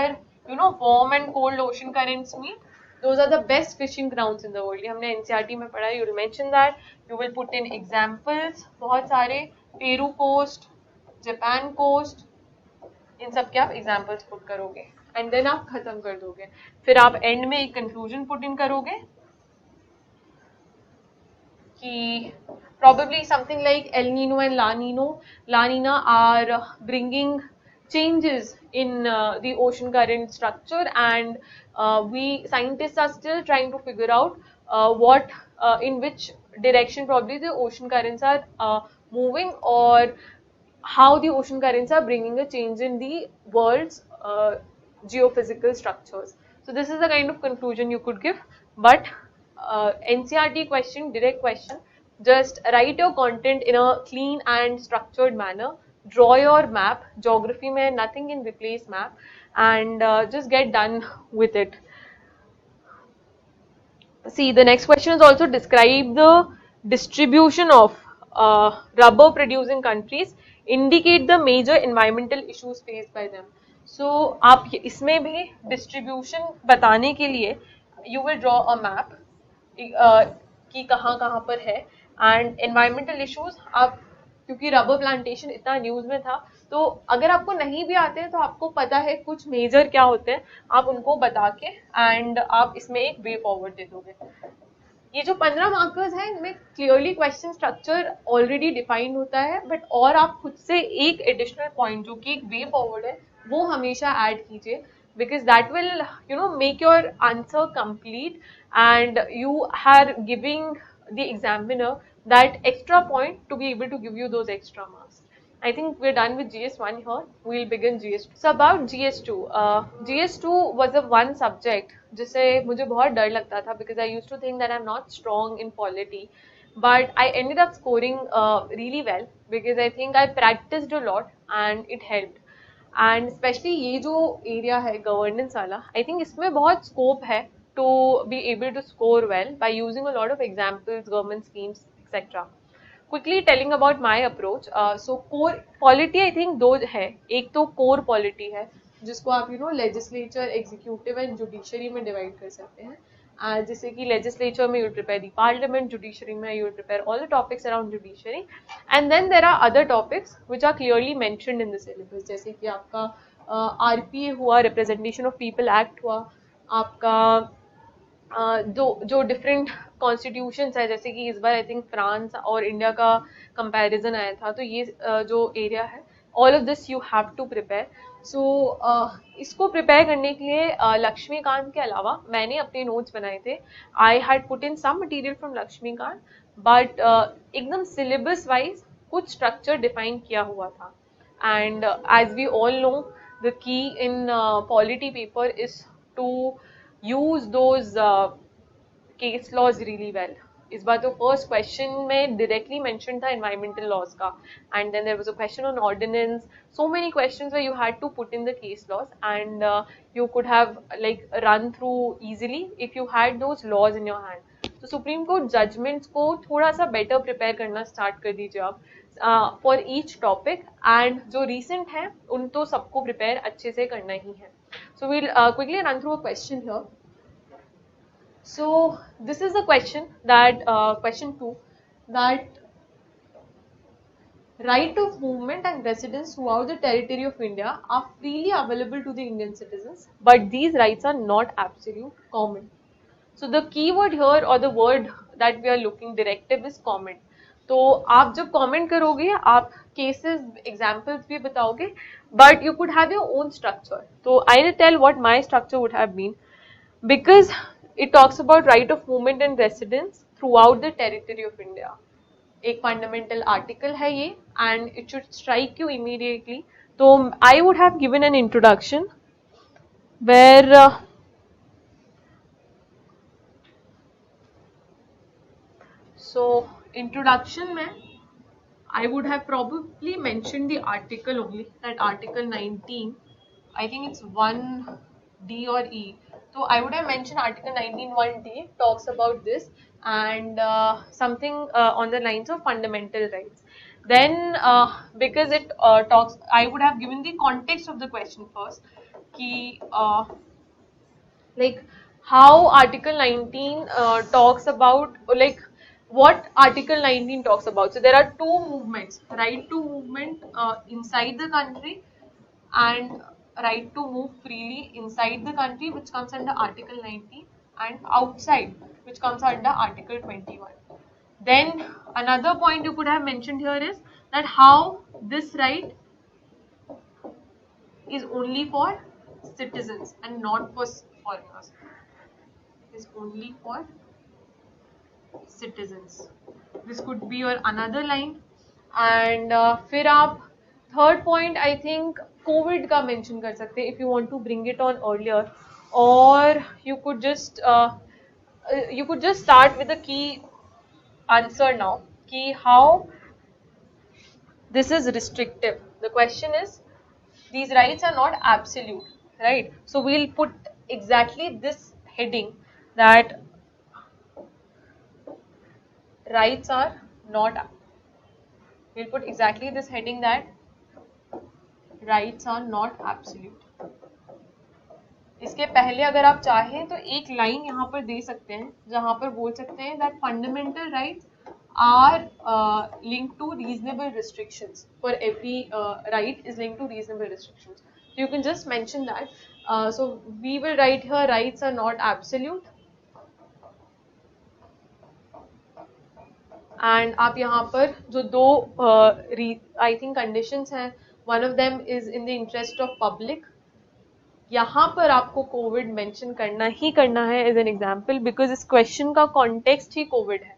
you know warm and cold ocean currents meet, those are the best fishing grounds in the world. ये हमने NCERT में पढ़ा है. You will mention that, you will put in examples, बहुत सारे Peru coast, Japan coast, इन सब के आप एग्जाम्पल्स पुट करोगे एंड देन आप खत्म कर दोगे. फिर आप एंड में एक कंक्लूजन पुट इन करोगे कि probably something like El Nino and La Nina are bringing changes in the ocean current structure and we scientists are still trying to figure out in which direction probably the ocean currents are moving or how the ocean currents are bringing a change in the world's geophysical structures. So this is the kind of conclusion you could give, but NCERT question, direct question, just write your content in a clean and structured manner, draw your map, geography mein nothing can replace map, and just get done with it. See, the next question is also describe the distribution of rubber producing countries, indicate the major environmental issues faced by them. So आप इसमें भी distribution बताने के लिए you will draw a map कि कहाँ कहाँ पर है एंड एनवायरमेंटल इश्यूज. आप क्योंकि रबर प्लांटेशन इतना न्यूज में था तो अगर आपको नहीं भी आते हैं तो आपको पता है कुछ मेजर क्या होते हैं, आप उनको बता के एंड आप इसमें एक वे फॉरवर्ड दे दोगे. ये जो 15 मार्कर्स हैं इनमें clearly question structure already defined होता है, बट और आप खुद से एक एडिशनल पॉइंट जो कि एक वे फॉरवर्ड है वो हमेशा ऐड कीजिए, because that will make your answer complete and you are giving the examiner that extra point to be able to give you those extra marks. I think we're done with GS1 here. We'll begin GS2. So about GS2, GS2 was a one subject जिसे मुझे बहुत डर लगता था because I used to think that I'm not strong in polity, but I ended up scoring really well because I think I practiced a lot and it helped. And specially ये जो area है governance वाला, I think इसमें बहुत scope है to be able to score well by using a lot of examples, government schemes etcetera. Quickly telling about my approach. So core polity I think two है. एक तो core polity है जिसको आप legislature, executive and judiciary में divide कर सकते हैं. जैसे कि लेजिस्लेचर में you prepare the parliament, judiciary में you prepare all the topics around judiciary, and then there are other topics which are clearly mentioned in the syllabus. जैसे कि आपका आरपीए हुआ, रिप्रेजेंटेशन ऑफ पीपल एक्ट हुआ, आपका जो different constitutions है, जैसे कि इस बार आई थिंक फ्रांस और इंडिया का कंपैरिजन आया था, तो ये जो एरिया है all of this you have to prepare. So इसको prepare करने के लिए लक्ष्मीकांत के अलावा मैंने अपने notes बनाए थे. I had put in some material from Laxmikant, but एकदम syllabus wise कुछ structure define किया हुआ था. And as we all know, the key in polity paper is to use those case laws really well. इस बार तो फर्स्ट क्वेश्चन में directly mention था एनवायरमेंटल लॉज का, and then there was a question on ordinance, so many questions where you had to put in the case laws, and you could have like run through easily if you had those laws in your hand. तो supreme court judgements को थोड़ा सा better prepare करना start कर दीजिए आप for each topic, and जो recent है उन तो सबको प्रिपेयर अच्छे से करना ही है. So we'll quickly run through a question here. So this is the question that question 2, that right of movement and residence throughout the territory of India are freely available to the Indian citizens, but these rights are not absolute common. So the keyword here or the word that we are looking directive is common. तो आप जब comment करोगे आप cases examples भी बताओगे, but you could have your own structure. So I'll tell what my structure would have been, because it talks about right of movement and residence throughout the territory of India. एक fundamental article है ये, and it should strike you immediately. तो I would have given an introduction where so introduction में I would have probably mentioned the article only, that article 19, I think it's 1D or E. So I would have mentioned article 19 1D talks about this, and something on the lines of fundamental rights. Then because it talks, I would have given the context of the question first, ki, like how article 19 talks about, like what article 19 talks about. So there are two movements, right to movement inside the country and right to move freely inside the country, which comes under article 19, and outside, which comes under article 21. Then another point you could have mentioned here is that how this right is only for citizens and not for foreigners, is only for citizens. This could be your another line. And फिर आप third point I think COVID का mention कर सकते हैं if you want to bring it on earlier, or you could just start with the key answer now, कि how this is restrictive. The question is, these rights are not absolute, right? So we'll put exactly this heading, that rights are not, we'll put exactly this heading, that rights are not absolute. इसके पहले अगर आप चाहें तो एक line यहाँ पर दे सकते हैं जहाँ पर बोल सकते हैं that fundamental rights are linked to reasonable restrictions. For every right is linked to reasonable restrictions. So you can just mention that. So we will write here rights are not absolute. And आप यहाँ पर जो दो I think conditions हैं, one of them is in the interest of public. यहाँ पर आपको Covid mention करना ही करना है एज एन एग्जाम्पल, बिकॉज इस क्वेश्चन का कॉन्टेक्स्ट ही कोविड है.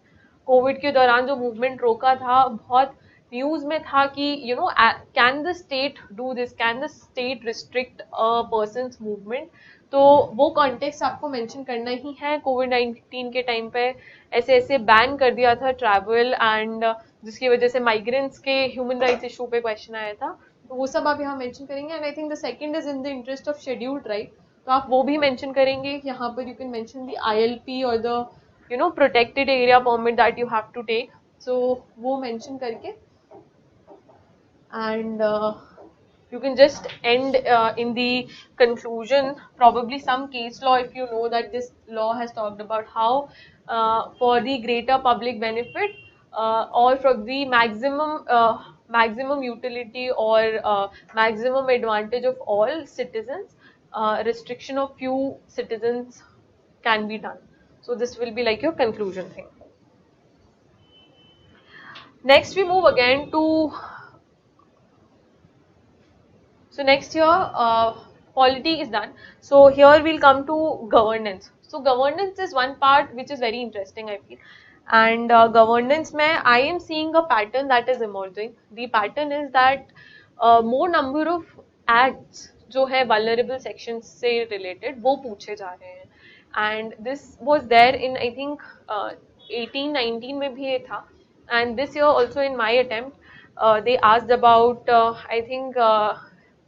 कोविड के दौरान जो मूवमेंट रोका था, बहुत न्यूज में था कि you no can the state do this, can the state restrict a persons movement. तो वो कॉन्टेक्स्ट आपको मेंशन करना ही है. कोविड-19 के टाइम पे ऐसे ऐसे बैन कर दिया था ट्रैवल, एंड जिसकी वजह से माइग्रेंट्स के ह्यूमन राइट्स इशू पे क्वेश्चन आया था. तो वो सब आप यहाँ मेंशन करेंगे. And I think the second is in the interest of scheduled right, तो आप वो भी मेंशन करेंगे. यहाँ पर you can mention the ILP और the you know protected area permit that you have to take. So वो मेंशन करके, and you can just end in the conclusion probably some case law, if you know that this law has talked about how for the greater public benefit or for the maximum utility or maximum advantage of all citizens, restriction of few citizens can be done. So this will be like your conclusion thing. Next we move again to So next here, polity is done. So here we'll come to governance. So governance is one part which is very interesting, I feel. And governance mein I am seeing a pattern that is emerging. The pattern is that more number of acts जो है vulnerable sections से related वो पूछे जा रहे हैं. And this was there in I think 18-19 में भी ये था. And this year also in my attempt they asked about I think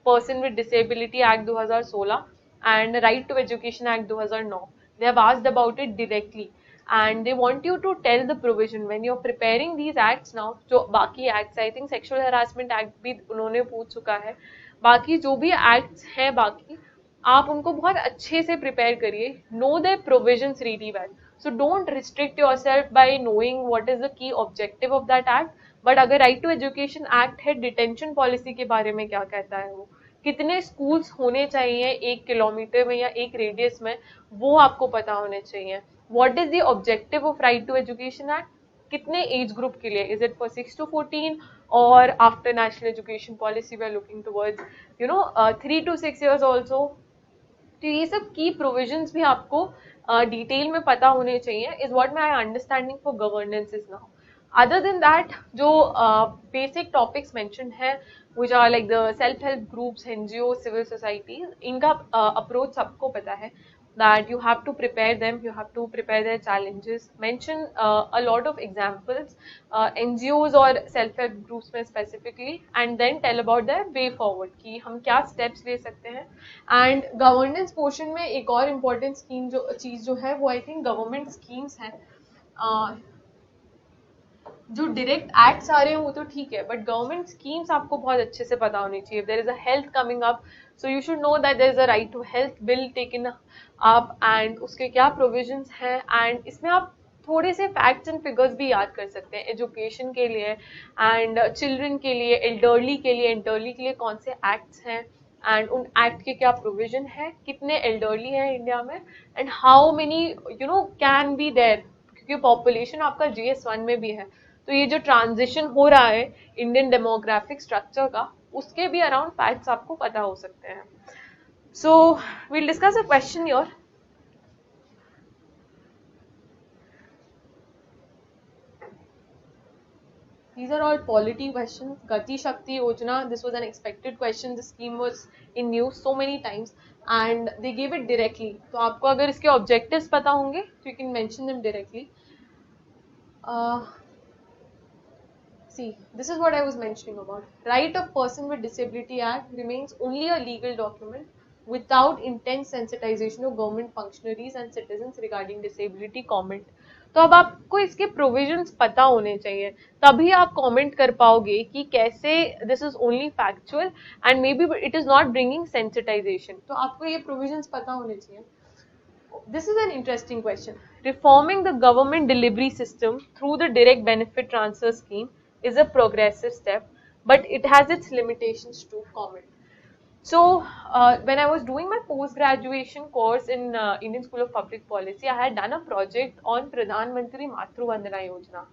Person with Disability Act 2016 and Right to Education Act 2009. They have asked about it directly and they want you to tell the provision when you're preparing these acts now. जो बाकी acts I think Sexual Harassment Act भी उन्होंने पूछ चुका है. बाकी जो भी acts हैं बाकी आप उनको बहुत अच्छे से प्रिपेयर करिए. Know the provisions really well. So don't restrict yourself bye knowing what is the key objective of that act. But अगर राइट टू एजुकेशन एक्ट है, डिटेंशन पॉलिसी के बारे में क्या कहता है वो, कितने स्कूल्स होने चाहिए 1 किलोमीटर में या 1 रेडियस में, वो आपको पता होने चाहिए. What is the objective of right to education act, कितने एज ग्रुप के लिए, इज इट फॉर 6 to 14 और after national education policy we are looking towards 3 to 6 years also. तो ये सब की प्रोविजंस भी आपको डिटेल में पता होने चाहिए. Is what my understanding for governance is now. Other than that जो बेसिक टॉपिक्स मेंशन है which are like the self help groups, NGO, civil societies, इनका अप्रोच सबको पता है. That you have to prepare them, you have to prepare their challenges, mention a lot of examples, NGOs or self-help groups में specifically, and then tell about their way forward कि हम क्या steps ले सकते हैं. And governance portion में एक और important scheme जो चीज़ जो है वो I think government schemes हैं. जो डायरेक्ट एक्ट्स आ रहे हैं वो तो ठीक है, बट गवर्नमेंट स्कीम्स आपको बहुत अच्छे से पता होनी चाहिए. There is a health coming up, so you should know that there is a right to health bill taken up and उसके क्या प्रोविजंस हैं. एंड इसमें आप थोड़े से फैक्ट्स एंड फिगर्स भी याद कर सकते हैं एजुकेशन के लिए एंड चिल्ड्रन के लिए, एल्डरली के लिए कौन से एक्ट्स हैं एंड उन एक्ट के क्या प्रोविजन है, कितने एल्डरली हैं इंडिया में and how many can be there, क्योंकि पॉपुलेशन आपका GS1 में भी है. तो ये जो ट्रांजिशन हो रहा है इंडियन डेमोग्राफिक स्ट्रक्चर का, उसके भी अराउंड फैक्ट्स आपको पता हो सकते हैं. So we'll discuss a question your. These are all polity questions. Gati Shakti Yojana, this was an expected question. The scheme was in news so many times and they gave it directly. तो आपको अगर इसके objectives पता होंगे तो you can mention them directly. See, this is what I was mentioning about. Right of Person with Disability Act remains only a legal document without intense sensitization of government functionaries and citizens regarding disability comment. तो अब आपको इसके provisions पता होने चाहिए, तभी आप comment कर पाओगे कि कैसे this is only factual and maybe it is not bringing sensitization. तो आपको ये प्रोविजंस पता होने चाहिए. This is an interesting question. Reforming the government delivery system through the direct benefit transfer scheme is a progressive step, but it has its limitations too. Comment. So, when I was doing my post-graduation course in Indian School of Public Policy, I had done a project on Pradhan Mantri Matru Vandana Yojana,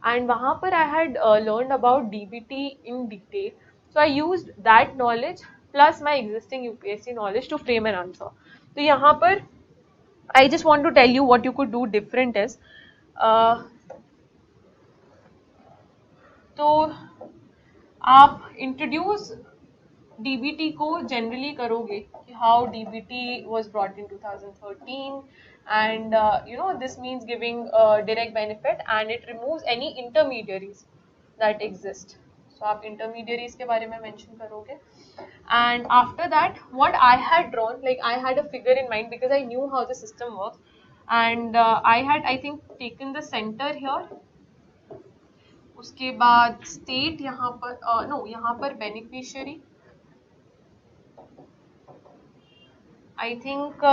and वहाँ पर I had learned about DBT in detail. So I used that knowledge plus my existing UPSC knowledge to frame an answer. तो यहाँ पर I just want to tell you what you could do different is, तो आप introduce DBT को generally करोगे कि how DBT was brought in 2013 and this means giving direct benefit and it removes any intermediaries that exist. So आप intermediaries के बारे में mention करोगे. And after that, what I had drawn, like I had a figure in mind because I knew how the system works, and I had, I think, taken the center here. उसके बाद state यहाँ पर no, यहाँ पर beneficiary. I think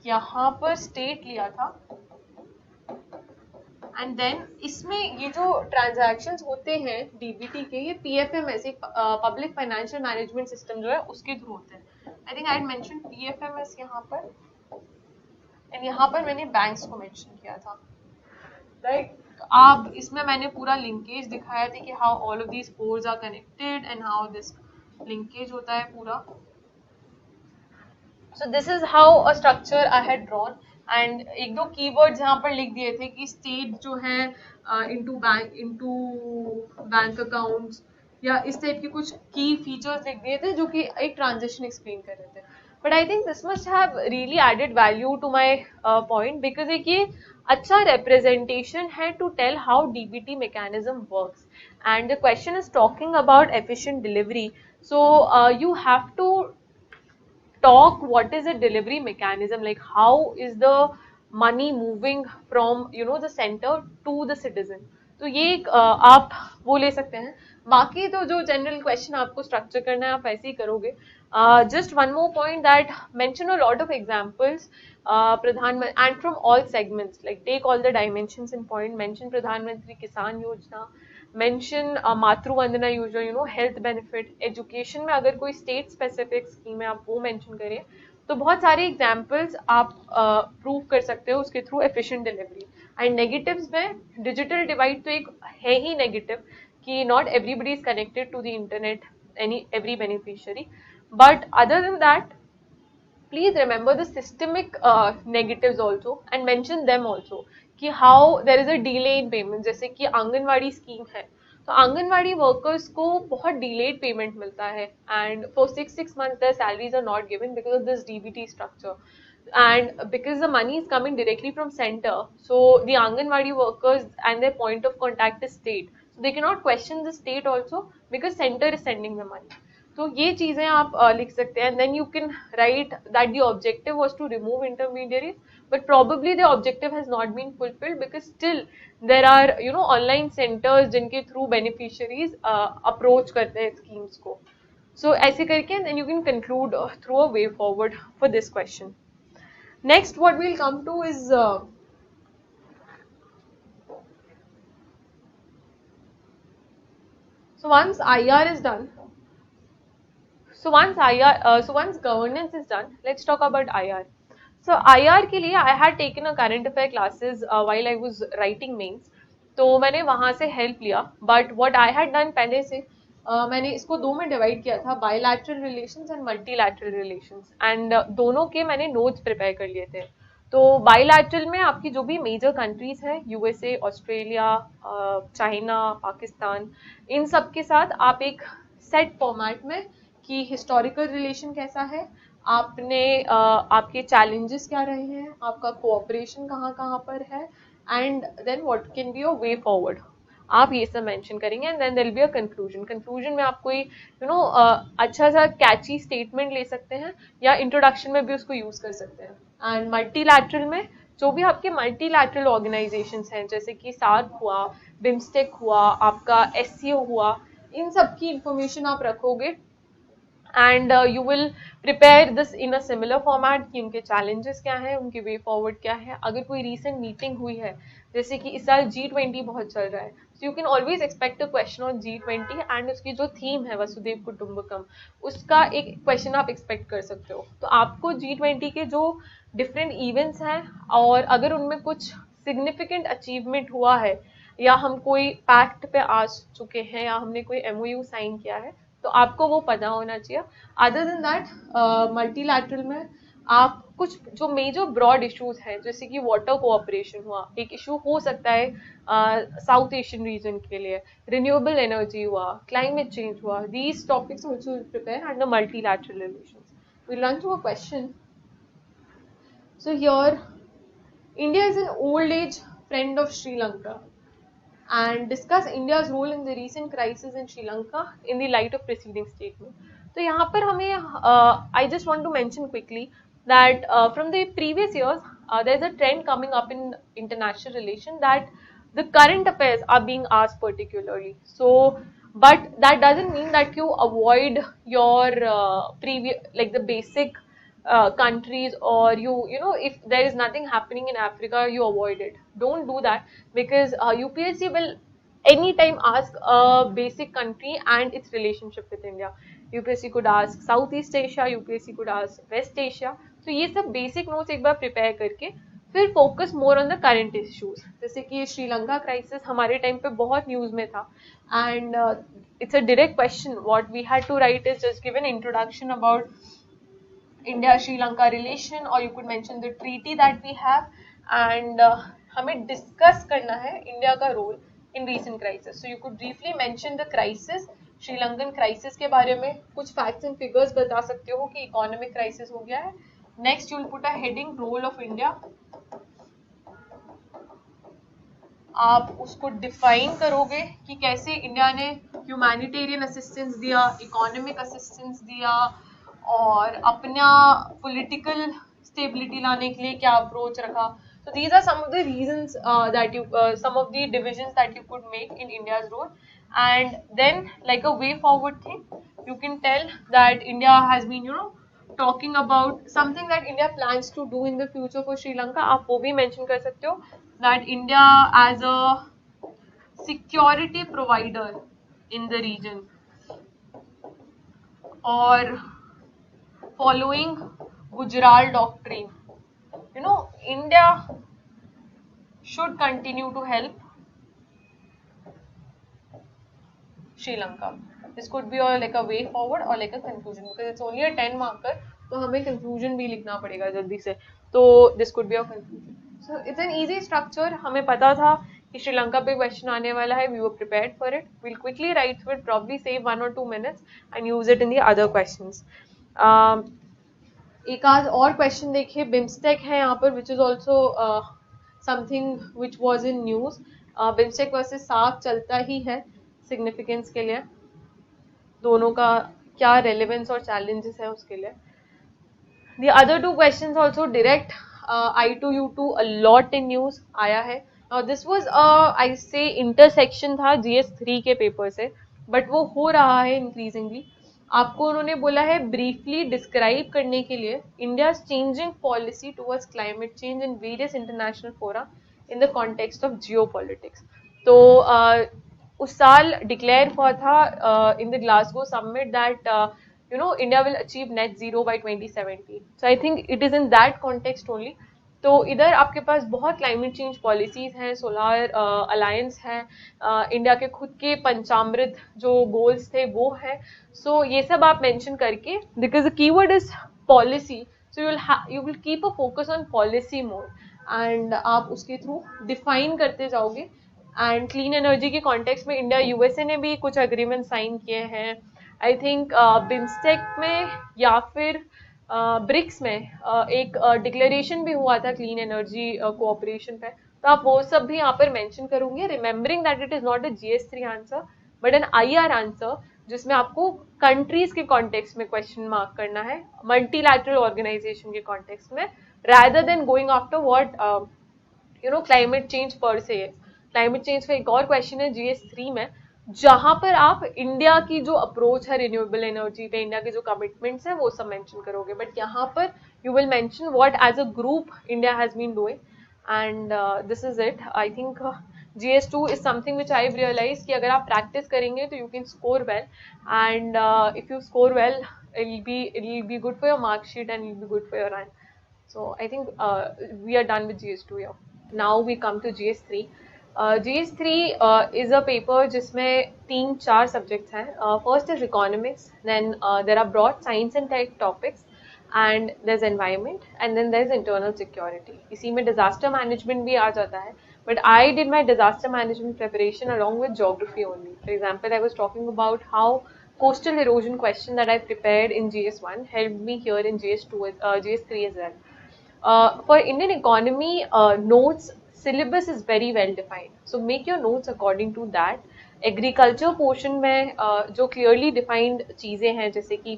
यहाँ पर state लिया था. एंड देन इसमें ये जो ट्रांजैक्शंस होते हैं DBT के, ये PFMS एक पब्लिक फाइनेंशियल मैनेजमेंट सिस्टम जो है उसके थ्रू होते हैं. I think I had mention PFMS यहाँ पर एंड यहाँ पर मैंने बैंक्स को मेंशन किया था, राइट. आप इसमें मैंने पूरा लिंकेज दिखाया था कि how all of these course are connected and how this linkage होता है पूरा. So this is how a structure I had drawn and एक दो keywords यहाँ पर लिख दिए थे कि state जो है into bank accounts या इस टाइप के कुछ key features लिख दिए थे जो कि एक transition explain कर रहे थे. But I think this must have really added value to my point because एक ये अच्छा representation है to tell how DBT mechanism works and the question is talking about efficient delivery. So you have to talk what is the delivery mechanism, like how is the money moving from the center to the citizen. तो ये एक आप वो ले सकते हैं. बाकी तो जो जनरल क्वेश्चन आपको स्ट्रक्चर करना है आप ऐसे ही करोगे. Just one more point that mention a lot of examples Pradhanmantri and from all segments, like take all the dimensions in point. Mention Pradhanmantri Kisan योजना, मेंशन मातृ Vandana Yojana, health benefit. Education में अगर कोई स्टेट स्पेसिफिक स्कीम है आप वो मेंशन करें. तो बहुत सारे एग्जांपल्स आप प्रूव कर सकते हो उसके through efficient delivery. And negatives में डिजिटल डिवाइड तो एक है ही नेगेटिव कि not everybody is connected to the internet, every beneficiary. But other than that, please remember the systemic negatives also and mention them also कि how there is a delay in payment. जैसे कि anganwadi scheme है तो anganwadi workers को बहुत delayed payment मिलता है and for 6 months their salaries are not given because of this DBT structure. And because the money is coming directly from center, so the Anganwadi workers and their point of contact is state, so they cannot question the state also because center is sending the money. तो ये चीजें आप लिख सकते हैं. Then you can write that the objective was to remove intermediaries but probably the objective has not been fulfilled because still there are online centers जिनके through beneficiaries approach करते हैं schemes को. So ऐसे करके then you can conclude through a way forward for this question. Next what we'll come to is so once IR is done, so once governance is done, let's talk about IR. So IR के लिए I had taken a current affair classes while I was writing mains, तो मैंने वहाँ से help लिया. But what I had done पहले से मैंने इसको दो में डिवाइड किया था, bilateral relations and multilateral relations, and दोनों के मैंने notes prepare कर लिए थे. तो बायलैटरल में आपकी जो भी मेजर कंट्रीज है, यूएसए, ऑस्ट्रेलिया, चाइना, पाकिस्तान, इन सब के साथ आप एक सेट फॉर्मेट में कि हिस्टोरिकल रिलेशन कैसा है, आपने आपके चैलेंजेस क्या रहे हैं, आपका कोऑपरेशन कहाँ कहाँ पर है, and then what can be your way forward, आप ये सब मेंशन करेंगे. And then there will be a conclusion. Conclusion में आप कोई अच्छा सा कैची स्टेटमेंट ले सकते हैं या इंट्रोडक्शन में भी उसको यूज कर सकते हैं. एंड मल्टीलैटरल में जो भी आपके मल्टीलैटरल ऑर्गेनाइजेशंस हैं जैसे कि सार्क हुआ, बिम्स्टेक हुआ, आपका एससीओ हुआ, इन सब की इंफॉर्मेशन आप रखोगे and you will prepare this in a similar format कि उनके चैलेंजेस क्या है, उनके वे फॉरवर्ड क्या है. अगर कोई रीसेंट मीटिंग हुई है जैसे कि इस साल G20 बहुत चल रहा है, so you can always expect a question on G20 and उसकी जो थीम है वसुदेव कुटुंबकम, उसका एक क्वेश्चन आप एक्सपेक्ट कर सकते हो. तो आपको G20 के जो डिफरेंट इवेंट्स हैं और अगर उनमें कुछ सिग्निफिकेंट अचीवमेंट हुआ है या हम कोई पैक्ट पे आ चुके हैं या हमने कोई MOU साइन किया है तो आपको वो पता होना चाहिए. अदर देन दैट मल्टीलैटरल में आप कुछ जो मेजर ब्रॉड इश्यूज हैं जैसे कि वाटर कोऑपरेशन हुआ, एक इशू हो सकता है साउथ एशियन रीजन के लिए, रिन्यूएबल एनर्जी हुआ, क्लाइमेट चेंज हुआ, these topics also prepare and the multilateral relations. We learn to a question. So here, India is an old age friend of Sri Lanka and discuss India's role in the recent crisis in Sri Lanka in the light of preceding statement. तो यहाँ पर हमें I just want to mention quickly that from the previous years there is a trend coming up in international relation that the current affairs are being asked particularly. So but that doesn't mean that you avoid your previous like the basic countries or if there is nothing happening in Africa you avoid it. Don't do that because UPSC will anytime ask a basic country and its relationship with India. UPSC could ask Southeast Asia, UPSC could ask West Asia. So ये सब basic notes एक बार prepare करके फिर focus more on the current issues, जैसे कि Sri Lanka crisis हमारे time पे बहुत न्यूज में था, and it's a direct question what we had to write is just give an introduction about India Sri Lanka relation, or you could mention the treaty that we have, and हमें discuss करना है India का role in recent crisis. So you could briefly mention the crisis, Sri Lankan crisis के बारे में कुछ facts and figures बता सकते हो कि इकोनॉमिक क्राइसिस हो गया है. Next you will put a heading role of India, आप उसको डिफाइन करोगे कि कैसे इंडिया ने ह्यूमैनिटेरियन असिस्टेंस दिया, इकोनॉमिक असिस्टेंस दिया, और अपना पॉलिटिकल स्टेबिलिटी लाने के लिए क्या अप्रोच रखा. So these are some of the reasons some of the divisions that you could make in India's role, and then like a way forward thing, you can tell that India has been, talking about something that India plans to do in the future for Sri Lanka. आप वो भी mention कर सकते हो that India as a security provider in the region, or following Gujarat doctrine, India should continue to help Sri Lanka. This could be like a way forward or like a conclusion, because it's only a 10 marker, तो हमें conclusion भी लिखना पड़ेगा जल्दी से. तो this could be a conclusion. So it's an easy structure. हमें पता था कि श्रीलंका पे क्वेश्चन आने वाला है. We were prepared for it. We'll quickly write through it, probably save 1 or 2 minutes and use it in the other questions. एक आध और क्वेश्चन देखिए. बिम्स्टेक है यहाँ पर, which is also something which was in news. BIMSTEC versus SAARC चलता ही है सिग्निफिकेंस के लिए, दोनों का क्या रेलेवेंस और चैलेंजेस है उसके लिए. The other two questions also direct I2U2 a lot in news आया है. Now this was I say intersection था GS3 के पेपर से, but वो हो रहा है increasingly. आपको उन्होंने बोला है ब्रीफली डिस्क्राइब करने के लिए India's changing policy towards climate change in various international fora in the context of geopolitics. तो उस साल डिक्लेयर हुआ था in the Glasgow summit that India will achieve net zero by 2070. So I think it is in that context only. तो इधर आपके पास बहुत climate change policies हैं, सोलार अलायंस है, इंडिया के खुद के पंचामृत जो गोल्स थे वो है. सो ये सब आप मेंशन करके, because the keyword is policy, so you will keep a focus on policy more, and आप उसके थ्रू डिफाइन करते जाओगे. एंड क्लीन एनर्जी के कॉन्टेक्स्ट में इंडिया यूएसए ने भी कुछ अग्रीमेंट साइन किए हैं. आई थिंक बिम्स्टेक में या फिर ब्रिक्स में एक डिक्लेरेशन भी हुआ था क्लीन एनर्जी कोऑपरेशन पे. तो आप वो सब भी यहाँ पर मेंशन करोगे, remembering that it is not a GS3 answer but an IR answer, जिसमें आपको कंट्रीज के कॉन्टेक्स्ट में क्वेश्चन मार्क करना है, मल्टीलैटरल ऑर्गेनाइजेशन के कॉन्टेक्स्ट में, rather than going after what climate change पर से. क्लाइमेट चेंज का एक और क्वेश्चन है GS3 में, जहां पर आप इंडिया की जो अप्रोच है रिन्यूएबल एनर्जी पे, इंडिया के जो कमिटमेंट्स हैं वो सब मेंशन करोगे. बट यहाँ पर you will mention what as a group India has been doing, and this is it. I think GS2 is something which I realize कि अगर आप प्रैक्टिस करेंगे तो you can score well, and if you score well it will be good for your mark sheet and it will be good for your rank. So I think we are done with GS2 here. Now we come to GS3. GS3 is a paper जिसमें 3-4 subjects हैं. First is economics, then there are broad science and tech topics, and there's environment, and then there's internal security. इसी में disaster management भी आ जाता है, but I did my disaster management preparation along with geography only. For example, I was talking about how coastal erosion question that I prepared in GS1 helped me here in GS3 as well. For Indian economy, notes syllabus is very well defined, so make your notes according to that. Agriculture portion में जो clearly defined चीज़ें हैं, जैसे कि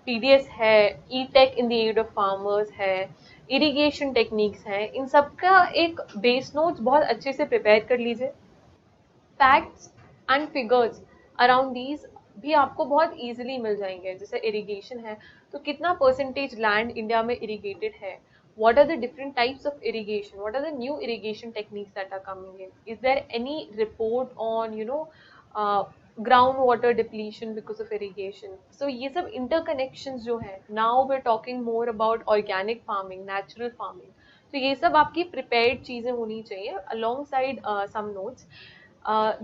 PDS है, E-Tech in the aid of farmers है, irrigation techniques हैं, इन सब का एक बेस नोट्स बहुत अच्छे से प्रिपेयर कर लीजिए. Facts and figures around these भी आपको बहुत इजीली मिल जाएंगे. जैसे इरिगेशन है तो कितना परसेंटेज लैंड इंडिया में इरिगेटेड है, what are the different types of irrigation, what are the new irrigation techniques that are coming in, is there any report on groundwater depletion because of irrigation. So ये सब interconnections जो है, now we're talking more about organic farming, natural farming, तो ये सब आपकी prepared चीज़ें होनी चाहिए अलॉन्ग साइड सम नोट्स।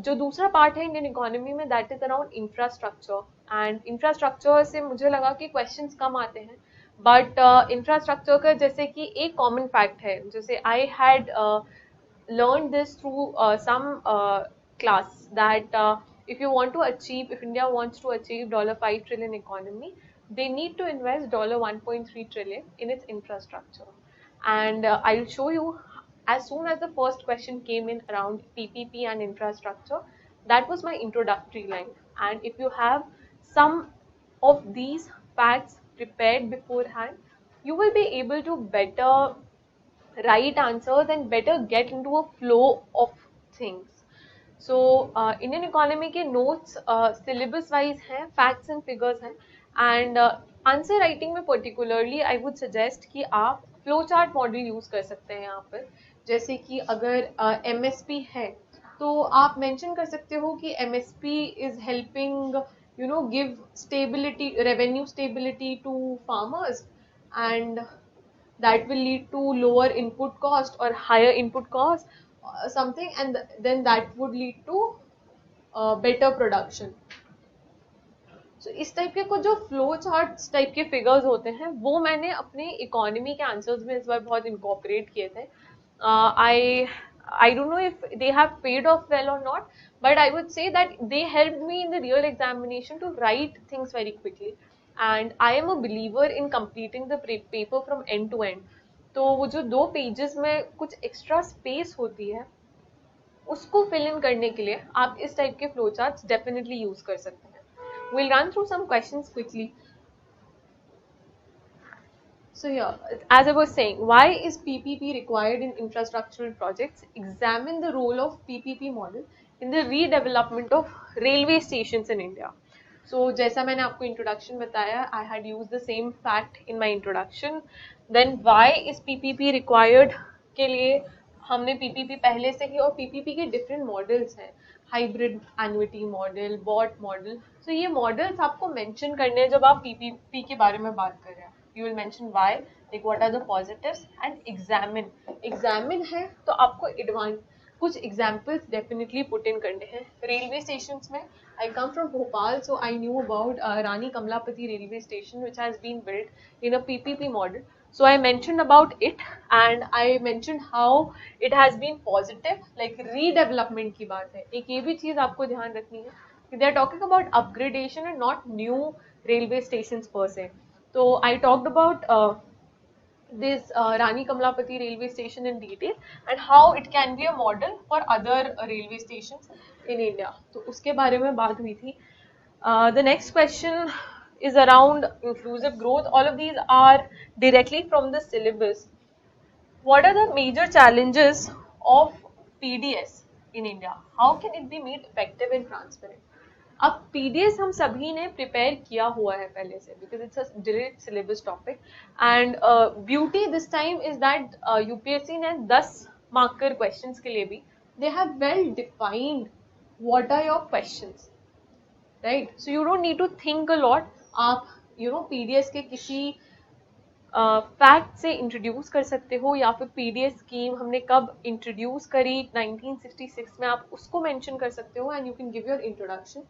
जो दूसरा पार्ट है इंडियन इकोनॉमी में, that is around infrastructure, and infrastructure से मुझे लगा कि क्वेश्चंस कम आते हैं, बट इंफ्रास्ट्रक्चर का जैसे कि एक कॉमन फैक्ट है, जैसे I had learned this through some class that if India wants to achieve $5 trillion economy, they need to invest $1.3 trillion in its infrastructure. And I'll show you, as soon as the first question came in around PPP and infrastructure, that was my introductory line. And if you have some of these facts prepared beforehand, you will be able to better right answers and better get into a flow of things. So Indian economy के notes syllabus wise हैं, facts and figures हैं, and answer writing में particularly I would suggest कि आप flow chart model use कर सकते हैं यहाँ पर। जैसे कि अगर एमएसपी है तो आप मेंशन कर सकते हो कि MSP is helping give stability, revenue stability to farmers, and that will lead to lower input cost or higher input cost, something, and then that would lead to better production. So इस type के कुछ जो flow chart type के figures होते हैं वो मैंने अपने इकोनॉमी के आंसर्स में इस बार बहुत इनकॉर्पोरेट किए थे। I don't know if they have paid off well or not, but I would say that they helped me in the real examination to write things very quickly. And I am a believer in completing the paper from end to end. तो वो जो 2 pages में कुछ extra space होती है उसको fill in करने के लिए आप इस टाइप के फ्लो चार्ट्स डेफिनेटली यूज कर सकते हैं। We'll run through some questions quickly. So here, as I was saying, why is PPP required in infrastructural projects? Examine the role of PPP model in the redevelopment of railway stations in India. So जैसा मैंने आपको introduction बताया, I had used the same fact in my introduction. Then why is PPP required के लिए हमने PPP पहले से ही, और PPP के different models हैं, hybrid annuity model, BOT model. तो ये मॉडल्स आपको मेंशन करने हैं जब आप पीपीपी के बारे में बात कर रहे हैं। You will mention why, like what are the positives, and examine है तो आपको एडवांस कुछ एग्जाम्पल्स डेफिनेटली पुट इन करने हैं। रेलवे स्टेशंस में, I come from Bhopal, so I knew about Rani Kamlapati railway station which has been built in a PPP model. So I mentioned about it, and I mentioned how it has been positive, like redevelopment की बात है। एक ये भी चीज आपको ध्यान रखनी है कि they are talking about upgradation and not new railway stations per se. So I talked about this Rani Kamlapati railway station in detail and how it can be a model for other railway stations in India. तो उसके बारे में बात हुई थी। The next question is around inclusive growth. All of these are directly from the syllabus. What are the major challenges of PDS in India? How can it be made effective and transparent? अब PDS हम सभी ने prepare किया हुआ है पहले से, because it's a direct syllabus topic, and beauty this time is that UPSC ने 10 मार्कर questions के लिए भी they have well defined what are your questions, right? So you don't need to think a lot. आप PDS के किसी fact से introduce कर सकते हो, या फिर पीडीएस स्कीम हमने कब इंट्रोड्यूस करी 1966 में, आप उसको मेंशन कर सकते हो, and you can give your introduction.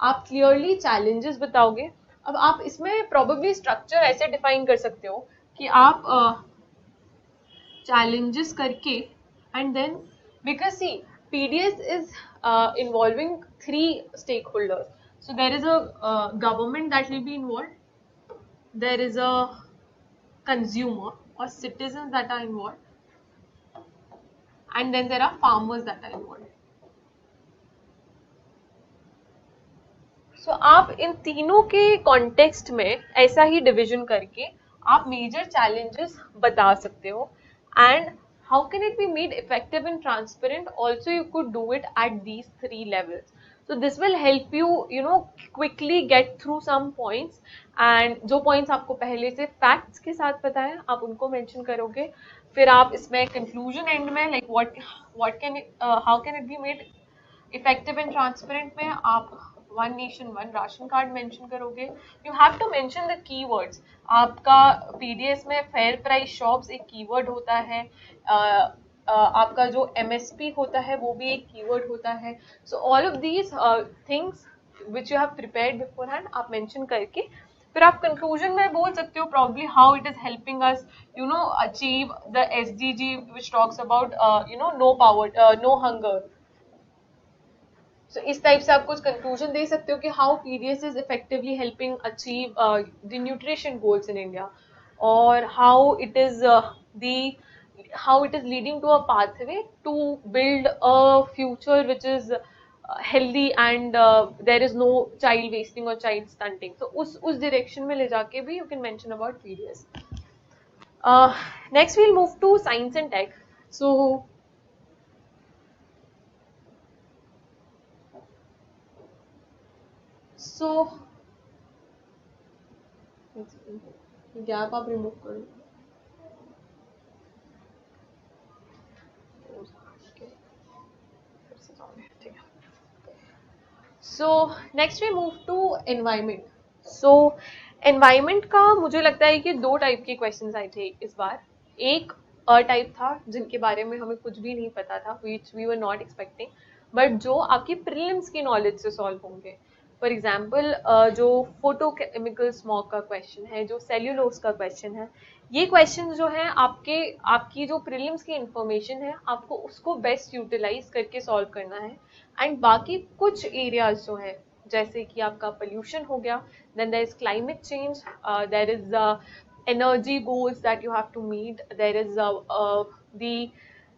आप क्लियरली चैलेंजेस बताओगे। अब आप इसमें प्रोबेबली स्ट्रक्चर ऐसे डिफाइन कर सकते हो कि आप चैलेंजेस करके, and then because see PDS is involving 3 stakeholders, so there is a government that will be involved, there is a consumer or citizens that are involved, and then there are farmers that are involved. So आप इन तीनों के context में ऐसा ही division करके आप major challenges बता सकते हो, and how can it be made effective and transparent? Also you could do it at these 3 levels. So this will help you quickly get through some points, and जो points आपको पहले से facts के साथ पता है आप उनको mention करोगे। फिर आप इसमें conclusion end में like how can it be made effective and transparent में आप one nation one ration card mention करोगे, you have to mention the keywords. आपका पीडीएस में फेयर प्राइस शॉप्स एक कीवर्ड होता है, आपका जो एमएसपी होता है वो भी एक कीवर्ड होता है। So all of these things which you have prepared beforehand आप मेंशन करके फिर आप कंक्लूजन में बोल सकते हो probably how it is helping us achieve the SDG which talks about no poverty no hunger. So इस टाइप से आप कुछ कंक्लूजन दे सकते हो कि how PDS is effectively helping achieve the nutrition goals in India, और how it is how it is leading to a pathway to build a future which is healthy and there is no child wasting or child stunting. So उस direction में ले जाके भी you can mention about PDS. Next we'll move to science and tech. So gap आप remove करो। So next we move to environment. So environment का मुझे लगता है कि दो टाइप के क्वेश्चंस आए थे इस बार। एक टाइप था जिनके बारे में हमें कुछ भी नहीं पता था, which we were not expecting, but जो आपकी प्रीलिम्स की नॉलेज से सॉल्व होंगे। फॉर एग्जाम्पल जो फोटोकेमिकल स्मॉग का क्वेश्चन है, जो सेल्यूलोज का क्वेश्चन है, ये क्वेश्चन जो है आपकी जो प्रीलिम्स की इंफॉर्मेशन है आपको उसको बेस्ट यूटिलाइज करके सॉल्व करना है। एंड बाकी कुछ एरियाज जो है जैसे कि आपका पोल्यूशन हो गया, then there is climate change, there is energy goals that you have to meet, there is the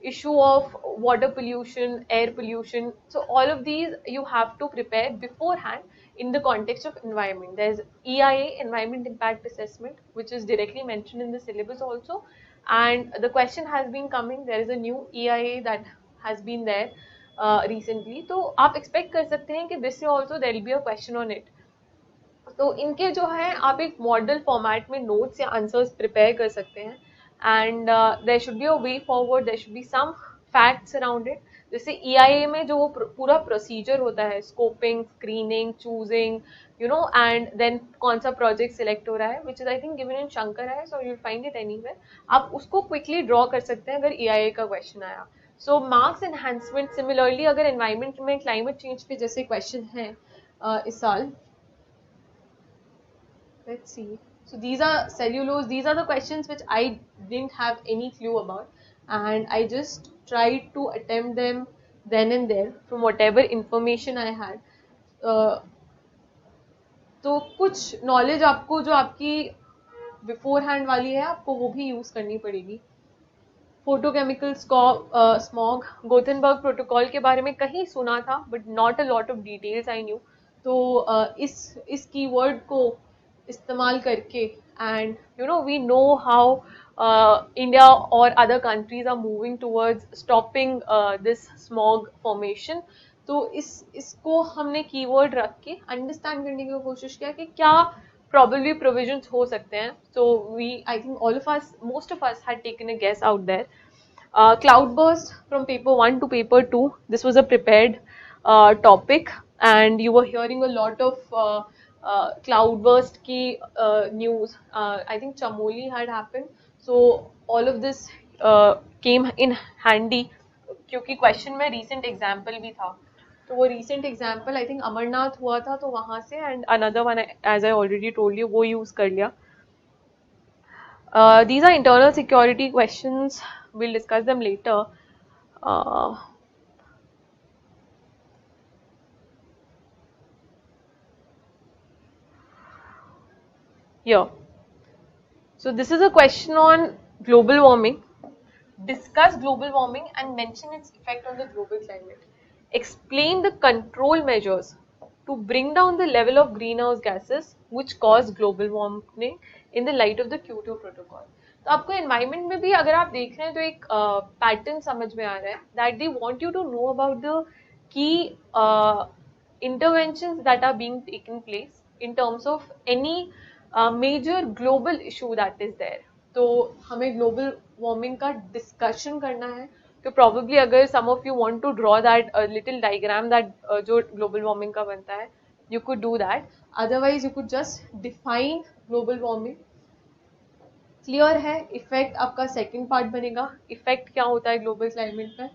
issue of water pollution, air pollution. So all of these you have to prepare beforehand in the context of environment. There is EIA, environment impact assessment, which is directly mentioned in the syllabus also, and the question has been coming. There is a new EIA that has been there recently, तो आप expect कर सकते हैं कि this year also there will be a question on it. तो इनके जो है आप एक मॉडल फॉर्मेट में नोट्स या आंसर्स प्रिपेयर कर सकते हैं, and there should be a way forward, there should be some facts around it. जैसे ईआईए में जो पूरा प्रोसीजर होता है, scoping, screening, choosing, and then कौन सा प्रोजेक्ट सिलेक्ट हो रहा है, which is I think given in Shankar है, so you find it anywhere. आप उसको क्विकली ड्रॉ कर सकते हैं अगर ईआईए का क्वेश्चन आया। सो मार्क्स एनहांसमेंट, सिमिलरली अगर एनवायरमेंट में क्लाइमेट चेंज के जैसे क्वेश्चन हैं इस साल, let's see. So these are cellulose, these are the questions which I didn't have any clue about, and I just tried to attempt them then and there from whatever information I had. तो कुछ knowledge आपको जो आपकी before hand वाली है आपको वो भी यूज करनी पड़ेगी। फोटोकेमिकल स्मॉग, गोथेनबर्ग प्रोटोकॉल के बारे में कहीं सुना था but not a lot of details I knew. तो इस कीवर्ड को इस्तेमाल करके, and we know how India और other countries are moving towards stopping this smog formation. तो इसको हमने कीवर्ड रख के अंडरस्टैंड करने की कोशिश किया कि क्या probably provisions हो सकते हैं। So I think all of us, most of us had taken a guess out there. Cloudburst from paper 1 to paper 2, this was a prepared topic, and you were hearing a lot of cloudburst की news. I think Chamoli had happened, so all of this came in handy क्योंकि question में recent example भी था। तो वो recent example I think Amarnath हुआ था, तो वहाँ से, and another one as I already told you वो use कर लिया। These are internal security questions, we'll discuss them later. Here, so this is a question on global warming. Discuss global warming and mention its effect on the global climate. Explain the control measures to bring down the level of greenhouse gases which cause global warming in the light of the Kyoto Protocol. तो आपको environment में भी अगर आप देख रहे हैं तो एक pattern समझ में आ रहा है that they want you to know about the key interventions that are being taken place in terms of any major global issue that is there. तो हमें ग्लोबल वार्मिंग का डिस्कशन करना है, तो प्रोबेबली अगर some of you want to draw that little diagram that जो global warming का बनता है, you could do that. Otherwise you could just define global warming. Clear है? इफेक्ट आपका सेकंड पार्ट बनेगा, इफेक्ट क्या होता है ग्लोबल क्लाइमेट पर,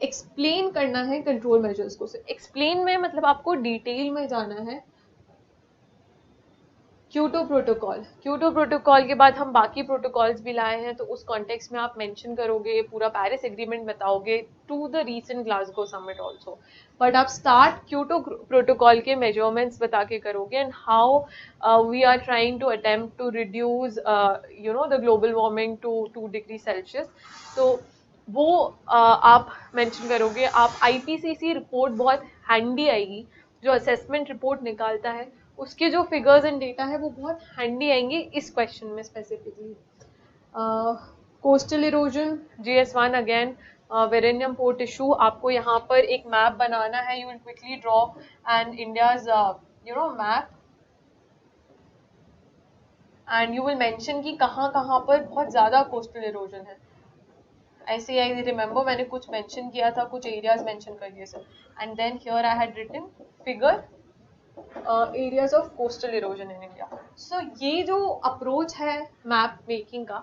एक्सप्लेन करना है कंट्रोल मेजर्स को. एक्सप्लेन में मतलब आपको डिटेल में जाना है. क्योटो प्रोटोकॉल के बाद हम बाकी प्रोटोकॉल्स भी लाए हैं, तो उस कॉन्टेक्स्ट में आप मेंशन करोगे, पूरा पेरिस एग्रीमेंट बताओगे to the recent Glasgow summit also. But आप स्टार्ट क्योटो प्रोटोकॉल के मेजरमेंट्स बता के करोगे and how we are trying to attempt to reduce the global warming to 2 degree Celsius. तो वो आप मेंशन करोगे. आप आईपीसीसी रिपोर्ट बहुत हैंडी आएगी, जो असेसमेंट रिपोर्ट निकालता है, उसके जो फिगर्स एंड डेटा है वो बहुत हैंडी आएंगे इस क्वेश्चन में specifically. Coastal erosion, GS1 again, वेरेनियम पोर्ट इशू. आपको यहाँ पर एक मैप बनाना है. You will quickly draw and India's map and you will mention कि कहाँ कहाँ पर बहुत ज़्यादा कोस्टल इरोजन है. ऐसे आई रिमेंबर मैंने कुछ मेंशन किया था, कुछ एरियाज मेंशन कर दिए sir. And then here I had written figure areas of coastal erosion in India. So ये जो अप्रोच है मैप मेकिंग का,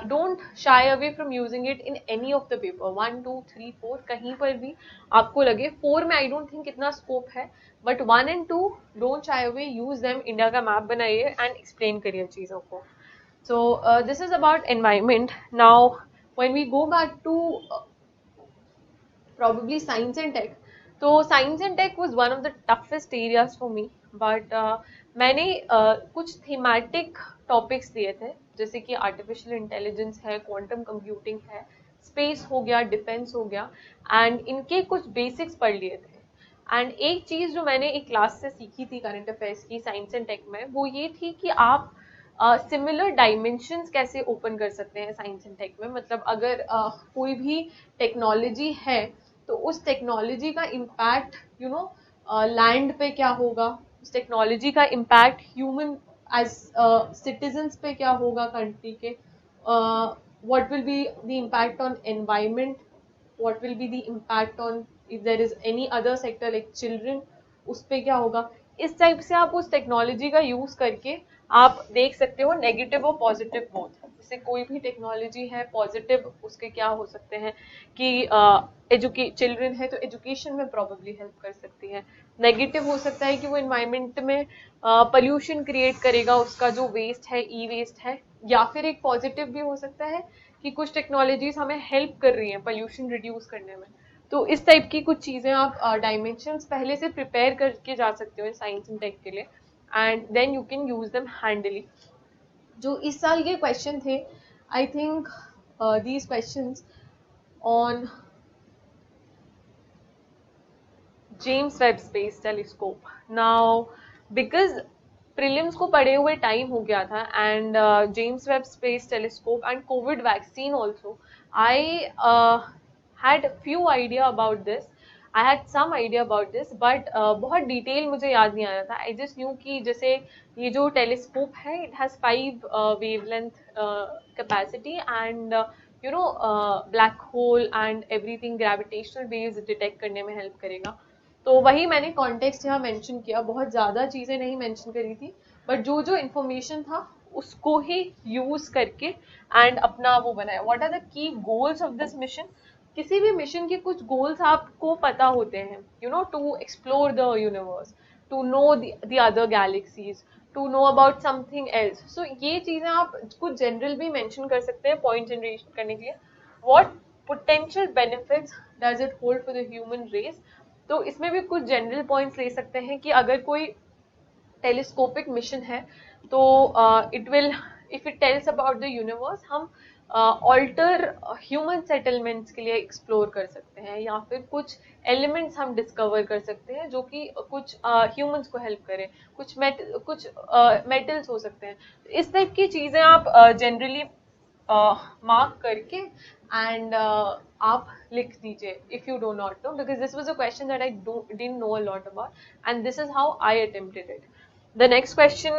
don't shy away from using it in any of the paper 1, 2, 3, 4, कहीं पर भी आपको लगे. 4 में आई डोंट थिंक इतना स्कोप है, but 1 and 2 don't shy away, use them. India का मैप बनाइए एंड एक्सप्लेन करिए चीज़ों को. So this is about environment. Now when we go back to probably science and tech, तो science and tech was one of the toughest areas for me, but मैंने कुछ thematic topics लिए थे, जैसे कि artificial intelligence है, quantum computing है, space हो गया, defense हो गया, and इनके कुछ basics पढ़ लिए थे. एंड एक चीज़ जो मैंने एक क्लास से सीखी थी करंट अफेयर्स की साइंस एंड टेक में, वो ये थी कि आप सिमिलर डायमेंशंस कैसे ओपन कर सकते हैं साइंस एंड टेक में. मतलब अगर कोई भी टेक्नोलॉजी है तो उस टेक्नोलॉजी का इम्पैक्ट लैंड पे क्या होगा, उस टेक्नोलॉजी का इम्पैक्ट ह्यूमन एज सिटीजन्स पे क्या होगा कंट्री के, what will be the impact on environment, what will be the impact on if there is any other sector like children, उस पर क्या होगा. इस टाइप से आप उस टेक्नोलॉजी का यूज करके आप देख सकते हो नेगेटिव और पॉजिटिव बोथ. जैसे कोई भी टेक्नोलॉजी है, पॉजिटिव उसके क्या हो सकते हैं कि चिल्ड्रन है तो एजुकेशन में प्रॉबेबली हेल्प कर सकती है. नेगेटिव हो सकता है कि वो इन्वायरमेंट में पोल्यूशन क्रिएट करेगा, उसका जो वेस्ट है, ई वेस्ट है. या फिर एक पॉजिटिव भी हो सकता है कि कुछ टेक्नोलॉजीज हमें हेल्प कर रही हैं पोल्यूशन रिड्यूस करने में. तो इस टाइप की कुछ चीज़ें आप डायमेंशंस पहले से प्रिपेयर करके जा सकते हो साइंस एंड टेक के लिए, and then you can use them handily. जो इस साल के क्वेश्चन थे, I think these questions on James Webb space telescope. Now because prelims को पढ़े हुए टाइम हो गया था, and James Webb space telescope and covid vaccine also, I had few idea about this. I had some idea about this, but बहुत detail मुझे याद नहीं आ रहा था. I just knew कि जैसे ये जो टेलीस्कोप है, it has 5 wavelength capacity and black hole and everything gravitational waves detect करने में हेल्प करेगा. तो वही मैंने कॉन्टेक्स्ट यहाँ मेंशन किया, बहुत ज़्यादा चीज़ें नहीं मेंशन करी थी, बट जो जो इन्फॉर्मेशन था उसको ही यूज करके एंड अपना वो बनाया. What are the key goals of this mission. किसी भी मिशन के कुछ गोल्स आपको पता होते हैं, to explore the universe, to know the other galaxies, to know about something else. So ये चीज़ें आप कुछ जनरल भी मेंशन कर सकते हैं पॉइंट जनरेट करने के लिए. What potential benefits does it hold for the human race. तो इसमें भी कुछ जनरल पॉइंट्स ले सकते हैं कि अगर कोई टेलीस्कोपिक मिशन है तो it will, if it tells about the universe, हम ऑल्टर ह्यूमन सेटलमेंट्स के लिए एक्सप्लोर कर सकते हैं, या फिर कुछ एलिमेंट्स हम डिस्कवर कर सकते हैं जो कि कुछ ह्यूमंस को हेल्प करें, कुछ मेटल्स हो सकते हैं. इस टाइप की चीज़ें आप जनरली मार्क करके एंड आप लिख दीजिए if you do not know, because this was a question that I didn't know a lot about, and this is how I attempted it. The next question,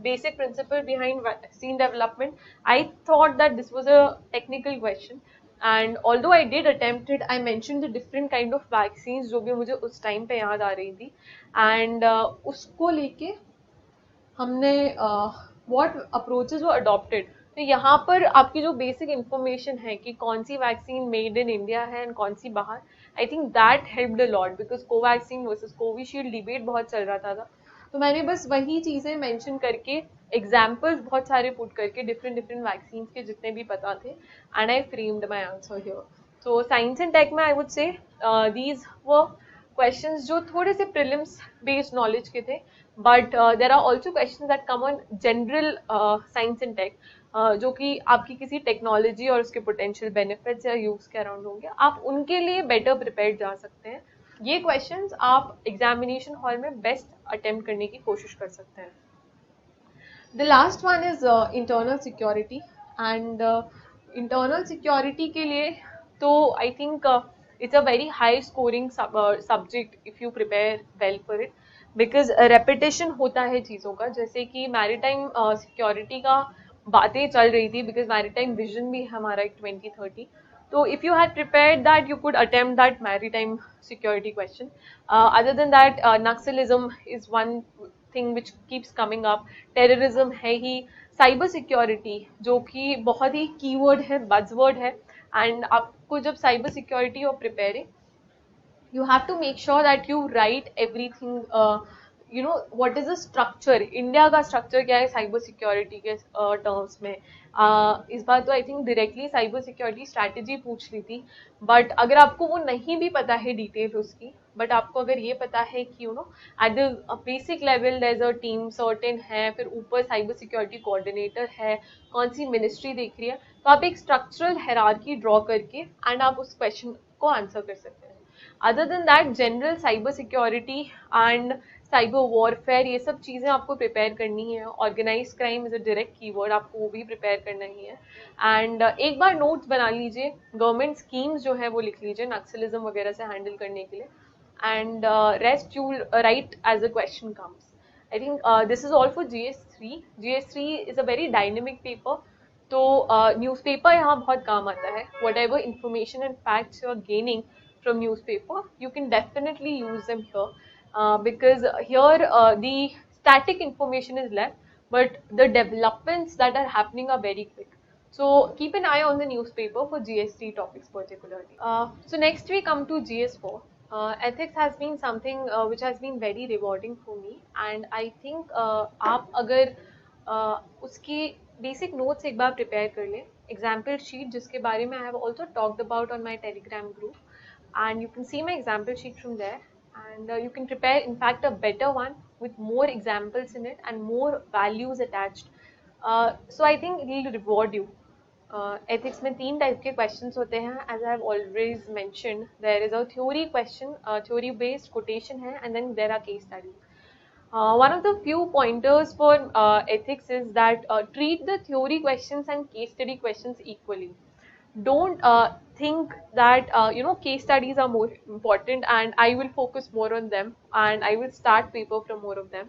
basic principle behind vaccine development. I thought that this was a technical question, and although I did attempted, I mention the different kind of vaccine जो भी मुझे उस time पे याद आ रही थी, and उसको लेके हमने व्हाट अप्रोचेस वो अडॉप्टेड। तो यहाँ पर आपकी जो बेसिक इन्फॉर्मेशन है कि कौन सी वैक्सीन मेड इन इंडिया है एंड कौन सी बाहर, I think that helped a lot, because Covaxin versus Covishield debate बहुत चल रहा था। तो मैंने बस वही चीज़ें मेंशन करके, एग्जाम्पल्स बहुत सारे पुट करके डिफरेंट डिफरेंट वैक्सीन के जितने भी पता थे, and I framed my answer here. तो साइंस एंड टेक में आई वुड से दीज वो क्वेश्चंस जो थोड़े से प्रीलिम्स बेस्ड नॉलेज के थे, but there are also question that come on general science and tech, जो कि आपकी किसी टेक्नोलॉजी और उसके पोटेंशियल बेनिफिट्स या यूज के अराउंड होंगे, आप उनके लिए बेटर प्रिपेयर्ड जा सकते हैं। ये क्वेश्चंस आप एग्जामिनेशन हॉल में बेस्ट अटेम्प्ट करने की कोशिश कर सकते हैं। The last one is internal security, and internal security के लिए तो I think it's a very high scoring subject if you prepare well for it, because repetition होता है चीज़ों का, जैसे कि maritime security का बातें चल रही थी, because maritime vision भी है हमारा एक 2030, so if you had prepared that, you could attempt that maritime security question. Other than that, Naxalism is one thing which keeps coming up. Terrorism है ही, साइबर सिक्योरिटी जो कि बहुत ही कीवर्ड है, buzzword है, एंड आपको जब साइबर सिक्योरिटी और preparing, you have to make sure that you write everything, you know what is the structure, India का स्ट्रक्चर क्या है साइबर सिक्योरिटी के टर्म्स में। इस बार तो I think directly cyber security strategy पूछ ली थी, बट अगर आपको वो नहीं भी पता है डिटेल उसकी, बट आपको अगर ये पता है कि you know at the basic level there is a team certain है, फिर ऊपर साइबर सिक्योरिटी कोऑर्डिनेटर है, कौन सी मिनिस्ट्री देख रही है, तो आप एक स्ट्रक्चरल हायरार्की ड्रॉ करके एंड आप उस क्वेश्चन को आंसर कर सकते हैं। Other than that, general cyber security and cyber warfare, ये सब चीज़ें आपको प्रिपेयर करनी है। Organize crime is a direct keyword, आपको वो भी प्रिपेयर करना ही है। एंड एक बार नोट्स बना लीजिए, गवर्नमेंट स्कीम्स जो है वो लिख लीजिए नक्सलिज्म वगैरह से हैंडल करने के लिए, and rest you write as a question comes. I think this is all for GS3। GS3 is a very dynamic paper, तो न्यूज़पेपर यहाँ बहुत काम आता है। Whatever information and facts you are gaining from newspaper, you can definitely use them here, because here the static information is less, but the developments that are happening are very quick. So keep an eye on the newspaper for GS3 topics particularly. So next we come to GS4. Ethics has been something which has been very rewarding for me, and I think आप अगर उसकी basic notes एक बार prepare कर लें, example sheet जिसके बारे में I have also talked about on my Telegram group, and you can see my example sheet from there, and you can prepare in fact a better one with more examples in it and more values attached. So I think it will reward you. Ethics में 3 type के questions होते हैं, as I have always mentioned. There is a theory question, theory based quotation है, and then there are case studies. One of the few pointers for ethics is that treat the theory questions and case study questions equally. Don't think that you know case studies are more important and I will focus more on them and I will start paper from more of them.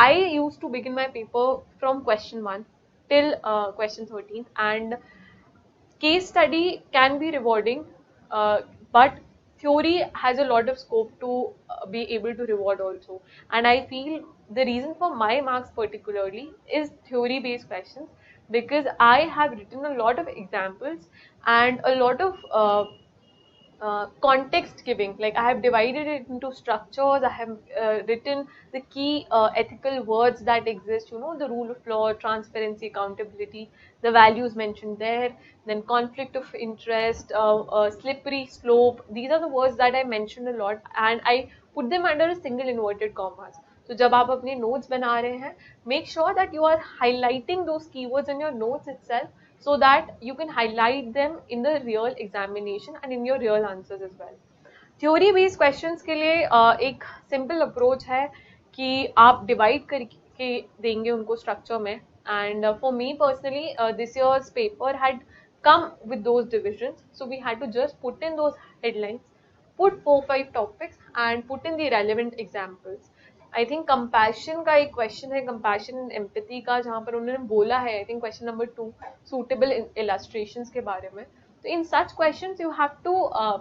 I used to begin my paper from question 1 till question 13, and case study can be rewarding, but theory has a lot of scope to be able to reward also, and I feel the reason for my marks particularly is theory based questions, because I have written a lot of examples and a lot of context giving. Like I have divided it into structures, I have written the key ethical words that exist, you know, the rule of law, transparency, accountability, the values mentioned there, then conflict of interest, slippery slope. These are the words that I mentioned a lot, and I put them under a single inverted commas. So जब आप अपने notes बना रहे हैं, make sure that you are highlighting those keywords in your notes itself, so that you can highlight them in the real examination and in your real answers as well. Theory based questions के लिए एक simple approach है कि आप divide करके देंगे उनको structure में, and for me personally this year's paper had come with those divisions, so we had to just put in those headlines, put 4-5 topics and put in the relevant examples. I think compassion का एक question है, compassion and empathy का, जहाँ पर उन्होंने बोला है I think question number 2 suitable illustrations के बारे में, So in such questions, you have to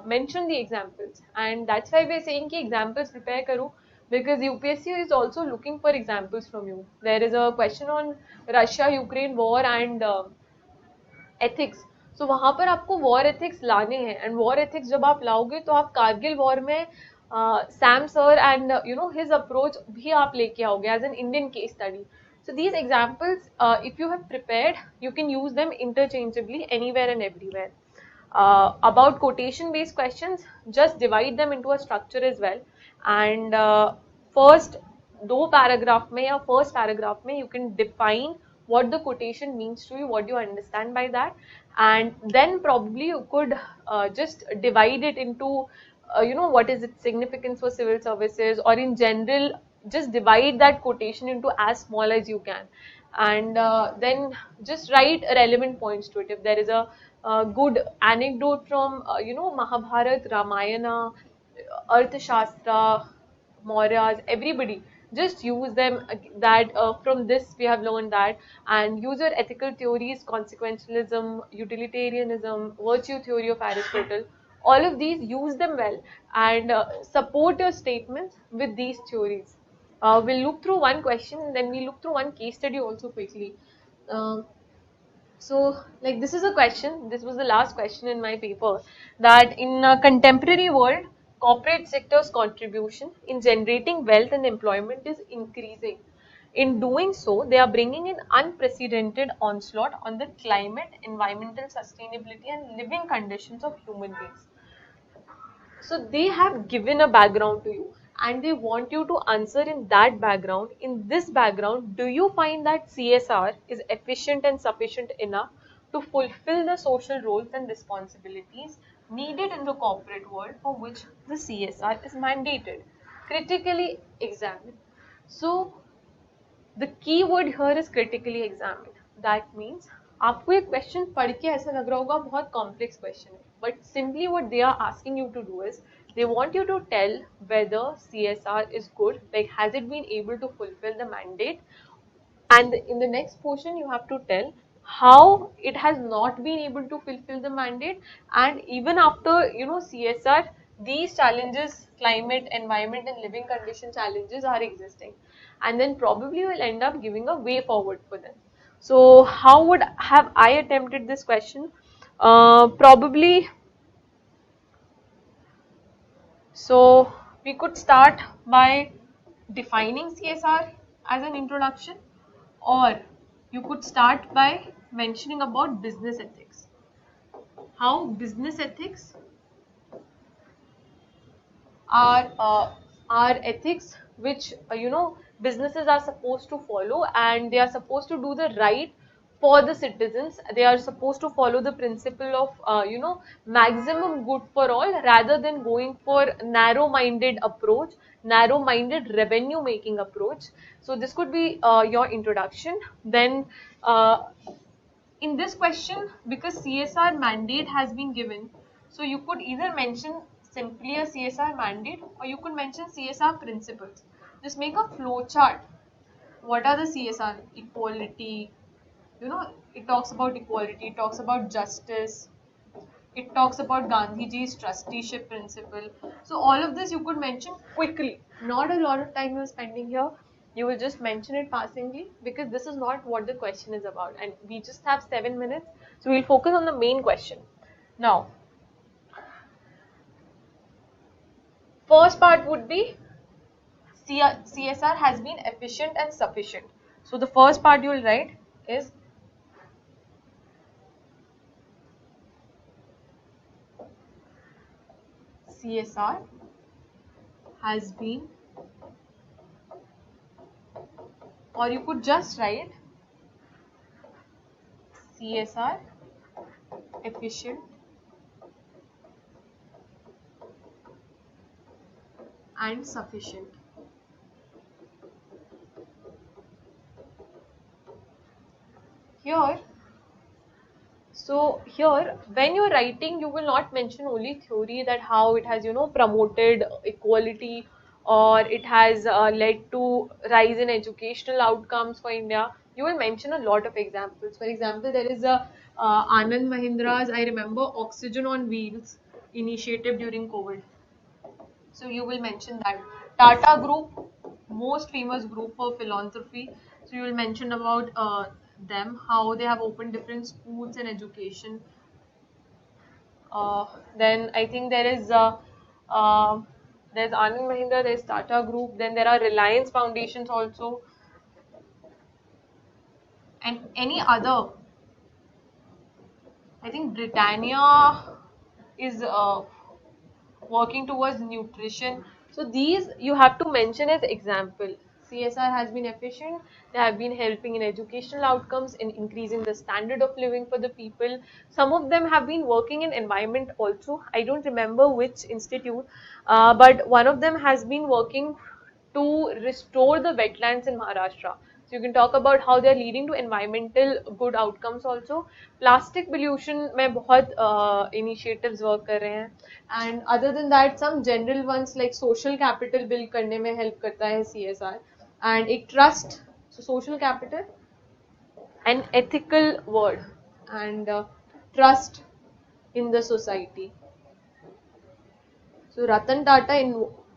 mention the examples, and that's why we're saying कि examples prepare करो, because UPSC is also looking for examples from you. There is a question on Russia-Ukraine war and ethics. So वहां पर आपको war ethics लाने हैं, and war ethics जब आप लाओगे तो आप कारगिल वॉर में Sam sir and you know his approach भी आप लेके आओगे as an Indian case study. So these examples, if you have prepared, you can use them interchangeably anywhere and everywhere. About quotation based questions, just divide them into a structure as well, and first दो paragraph में या first paragraph में you can define what the quotation means to you, what you understand by that, and then probably you could just divide it into you know, what is its significance for civil services, or in general just divide that quotation into as small as you can, and then just write relevant points to it. If there is a good anecdote from you know, Mahabharat, Ramayana, Arthashastra, Mauryas, everybody, just use them, that from this we have learned that, and use your ethical theories, consequentialism, utilitarianism, virtue theory of Aristotle, all of these, use them well, and support your statements with these theories. We'll look through one question, then we'll look through one case study also quickly. Uh, so, like, this is a question, this was the last question in my paper, that in a contemporary world, corporate sector's contribution in generating wealth and employment is increasing. In doing so, they are bringing in unprecedented onslaught on the climate, environmental sustainability and living conditions of human beings. So they have given a background to you, and they want you to answer in that background. In this background, do you find that CSR is efficient and sufficient enough to fulfill the social roles and responsibilities needed in the corporate world for which the CSR is mandated? Critically examine. So the key word here is critically examined. That means आपको एक question पढ़ के ऐसा लग रहा होगा बहुत complex question है, but simply what they are asking you to do is they want you to tell whether CSR is good, like has it been able to fulfill the mandate, and in the next portion you have to tell how it has not been able to fulfill the mandate, and even after you know CSR, these challenges, climate, environment and living condition challenges are existing, and then probably you will end up giving a way forward for them. So how would have I attempted this question? Probably, so we could start by defining CSR as an introduction, or you could start by mentioning about business ethics. How business ethics are ethics which you know, businesses are supposed to follow, and they are supposed to do the right for the citizens. They are supposed to follow the principle of you know, maximum good for all, rather than going for narrow minded approach, narrow minded revenue making approach. So this could be your introduction. Then in this question, because CSR mandate has been given, so you could either mention simply a CSR mandate, or you could mention CSR principles. Just make a flow chart. What are the CSR? Equality, you know, it talks about equality, it talks about justice, it talks about Gandhiji's trusteeship principle. So all of this you could mention quickly. Not a lot of time you're spending here. You will just mention it passingly, because this is not what the question is about, and we just have 7 minutes. So we'll focus on the main question. Now, first part would be CSR has been efficient and sufficient. So the first part you will write is CSR has been, or you could just write CSR efficient and sufficient. Here, so here when you're writing, you will not mention only theory, that how it has you know promoted equality, or it has led to rise in educational outcomes for India. You will mention a lot of examples. For example, there is a Anand Mahindra's, I remember, Oxygen on Wheels initiative during COVID. So you will mention that. Tata Group, most famous group for philanthropy. So you will mention about them, how they have opened different schools and education. Then I think uh, there's Anand Mahindra, there's Tata Group, then there are Reliance Foundations also, and any other. I think Britannia is working towards nutrition. So these you have to mention as example. CSR has been efficient. They have been helping in educational outcomes, in increasing the standard of living for the people. Some of them have been working in environment also. I don't remember which institute, but one of them has been working to restore the wetlands in Maharashtra. So you can talk about how they are leading to environmental good outcomes also. Plastic pollution में बहुत initiatives work कर रहे हैं. And other than that, some general ones like social capital build करने में help करता है CSR. And एक trust, so social capital, an ethical word, and trust in the society. So Ratan Tata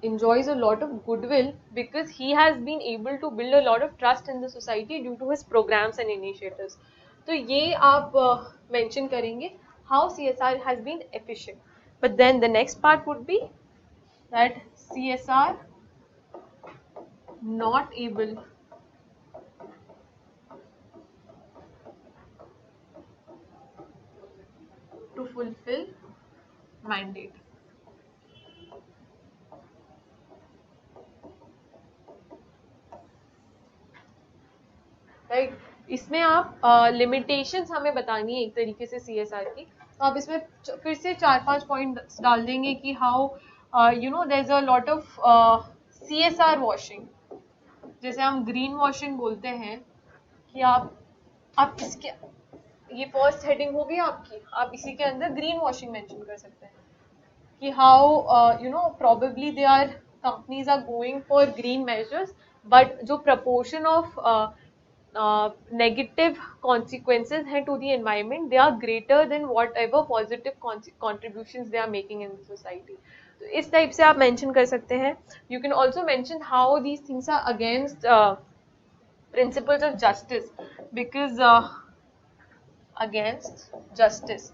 enjoys a lot of goodwill because he has been able to build a lot of trust in the society due to his programs and initiatives. तो ये आप mention करेंगे how CSR has been efficient. But then the next part would be that CSR not able to fulfill mandate. Right इसमें आप limitations हमें बतानी है एक तरीके से CSR की. तो आप इसमें फिर से 4-5 पॉइंट डाल देंगे कि how there is a lot of CSR washing, जैसे हम ग्रीन वॉशिंग बोलते हैं कि आप इसके ये फर्स्ट हेडिंग होगी आपकी, आप इसी के अंदर ग्रीन वॉशिंग मेंशन कर सकते हैं कि how probably they are companies are going for green measures, but जो proportion of negative consequences हैं to the environment, they are greater than whatever positive contributions they are making in the society. तो इस type से आप mention कर सकते हैं. You can also mention how these things are against principles of justice, because against justice.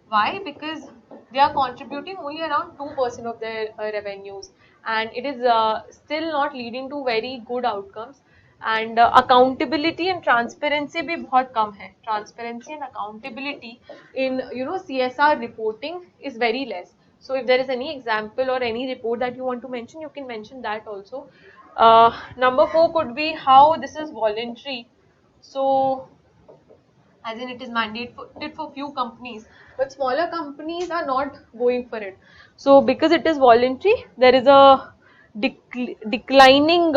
Why? Because they are contributing only around 2% of their revenues, and it is still not leading to very good outcomes. And accountability and transparency भी बहुत कम है. Transparency and accountability in CSR reporting is very less. So if there is any example or any report that you want to mention, you can mention that also. Number 4 could be how this is voluntary. So as in it is mandated for few companies, but smaller companies are not going for it. So because it is voluntary, there is a declining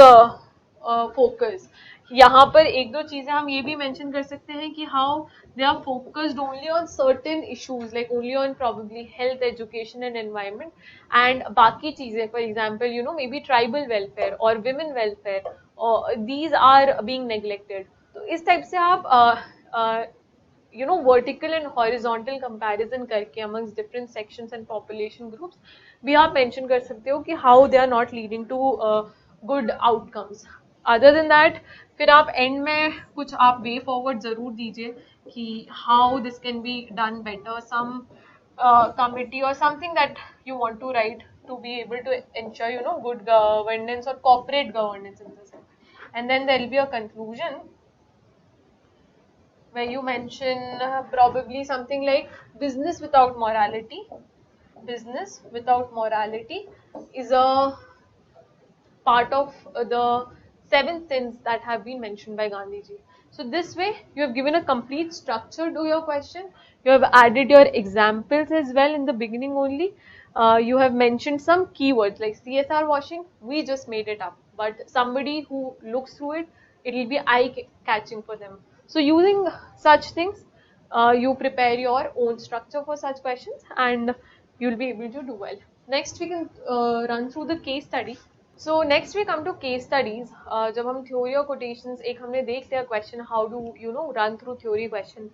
focus. यहाँ पर एक दो चीजें हम ये भी mention कर सकते हैं कि how they are focused only on certain issues, like only on probably health, education and environment, and बाकी चीजें, for example maybe tribal welfare or women welfare, or these are being neglected. तो इस type से आप vertical and horizontal comparison करके amongst different sections and population groups भी आप mention कर सकते हो कि how they are not leading to good outcomes. Other than that, फिर आप end में कुछ आप way forward जरूर दीजिए कि how this can be done better, some committee or something that you want to write to be able to ensure good governance or corporate governance in the sense. And then there will be a conclusion where you mention probably something like business without morality. Business without morality is a part of the 7 sins that have been mentioned by Gandhiji. So this way you have given a complete structure to your question. You have added your examples as well in the beginning only. You have mentioned some keywords like CSR washing, we just made it up, but somebody who looks through it, it will be eye-catching for them. So using such things, you prepare your own structure for such questions and you'll be able to do well. Next we can run through the case study. So next we come to case studies. जब हम theory और quotations, एक हमने देख लिया question how do you know run through theory question.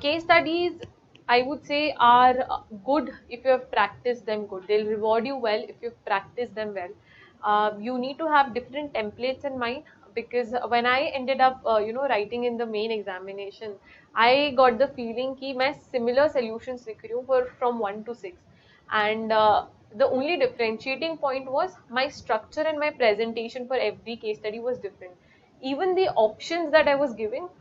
Case studies I would say are good if you have practiced them good. They'll reward you well if you've practiced them well. You need to have different templates in mind, because when I ended up writing in the main examination, I got the feeling कि मैं similar solutions लिख रही हूँ for from 1 to 6, and the only differentiating point was my structure and my presentation for every case study was different. Even the options that I was giving,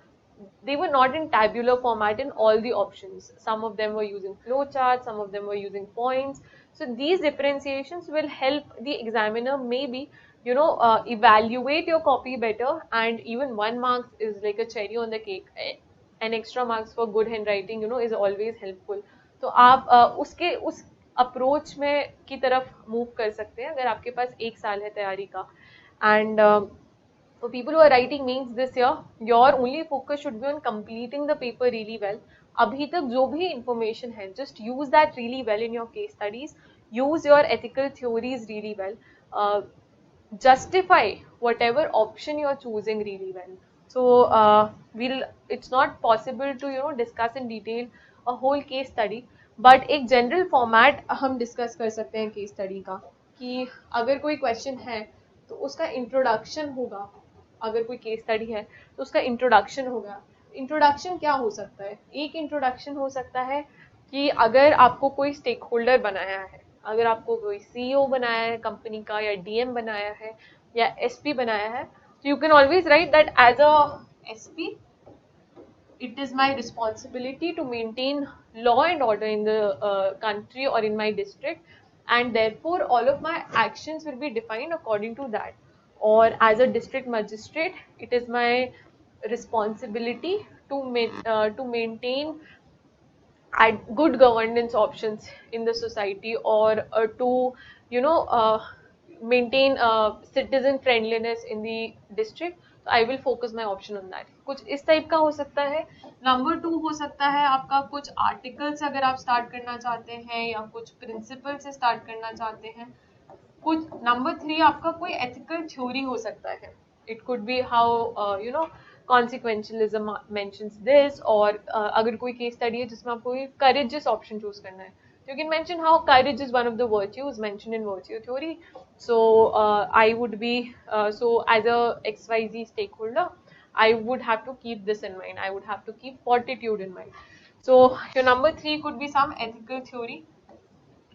they were not in tabular format in all the options. Some of them were using flowcharts, some of them were using points. So these differentiations will help the examiner maybe evaluate your copy better, and even 1 mark is like a cherry on the cake. An extra marks for good handwriting is always helpful. तो आप उसके उस approach में की तरफ move कर सकते हैं अगर आपके पास 1 साल है तैयारी का. And for people who are writing means this year, your only focus should be on completing the paper really well. अभी तक जो भी information है, just use that really well in your case studies. Use your ethical theories really well. Justify whatever option you are choosing really well. So it's not possible to discuss in detail a whole case study, but एक general format हम discuss कर सकते हैं case study का, कि अगर कोई question है तो उसका introduction होगा. अगर कोई केस स्टडी है तो उसका इंट्रोडक्शन होगा. इंट्रोडक्शन क्या हो सकता है? एक इंट्रोडक्शन हो सकता है कि अगर आपको कोई स्टेक होल्डर बनाया है, अगर आपको कोई सीईओ बनाया है कंपनी का, या डीएम बनाया है, या एसपी बनाया है, तो you can always write that as a SP it is my responsibility to maintain law and order in the country or in my district, and therefore all of my actions will be defined according to that. Or as a district magistrate, it is my responsibility to maintain good governance options in the society, or to you know uh, maintain citizen friendliness in the district. So I will focus my option on that. कुछ इस type का हो सकता है. Number 2 हो सकता है आपका कुछ आर्टिकल्स अगर आप स्टार्ट करना चाहते हैं, या कुछ प्रिंसिपल से स्टार्ट करना चाहते हैं. कुछ नंबर 3 आपका कोई एथिकल थ्योरी हो सकता है. It could be how consequentialism mentions this, और अगर कोई केस स्टडी है जिसमें आपको courageous option चूज करना है, you can mention how courage is one of the virtues mentioned in virtue theory. So I would be so as a XYZ stakeholder, I would have to keep this in mind. I would have to keep fortitude in mind. So your number 3 could be some ethical theory.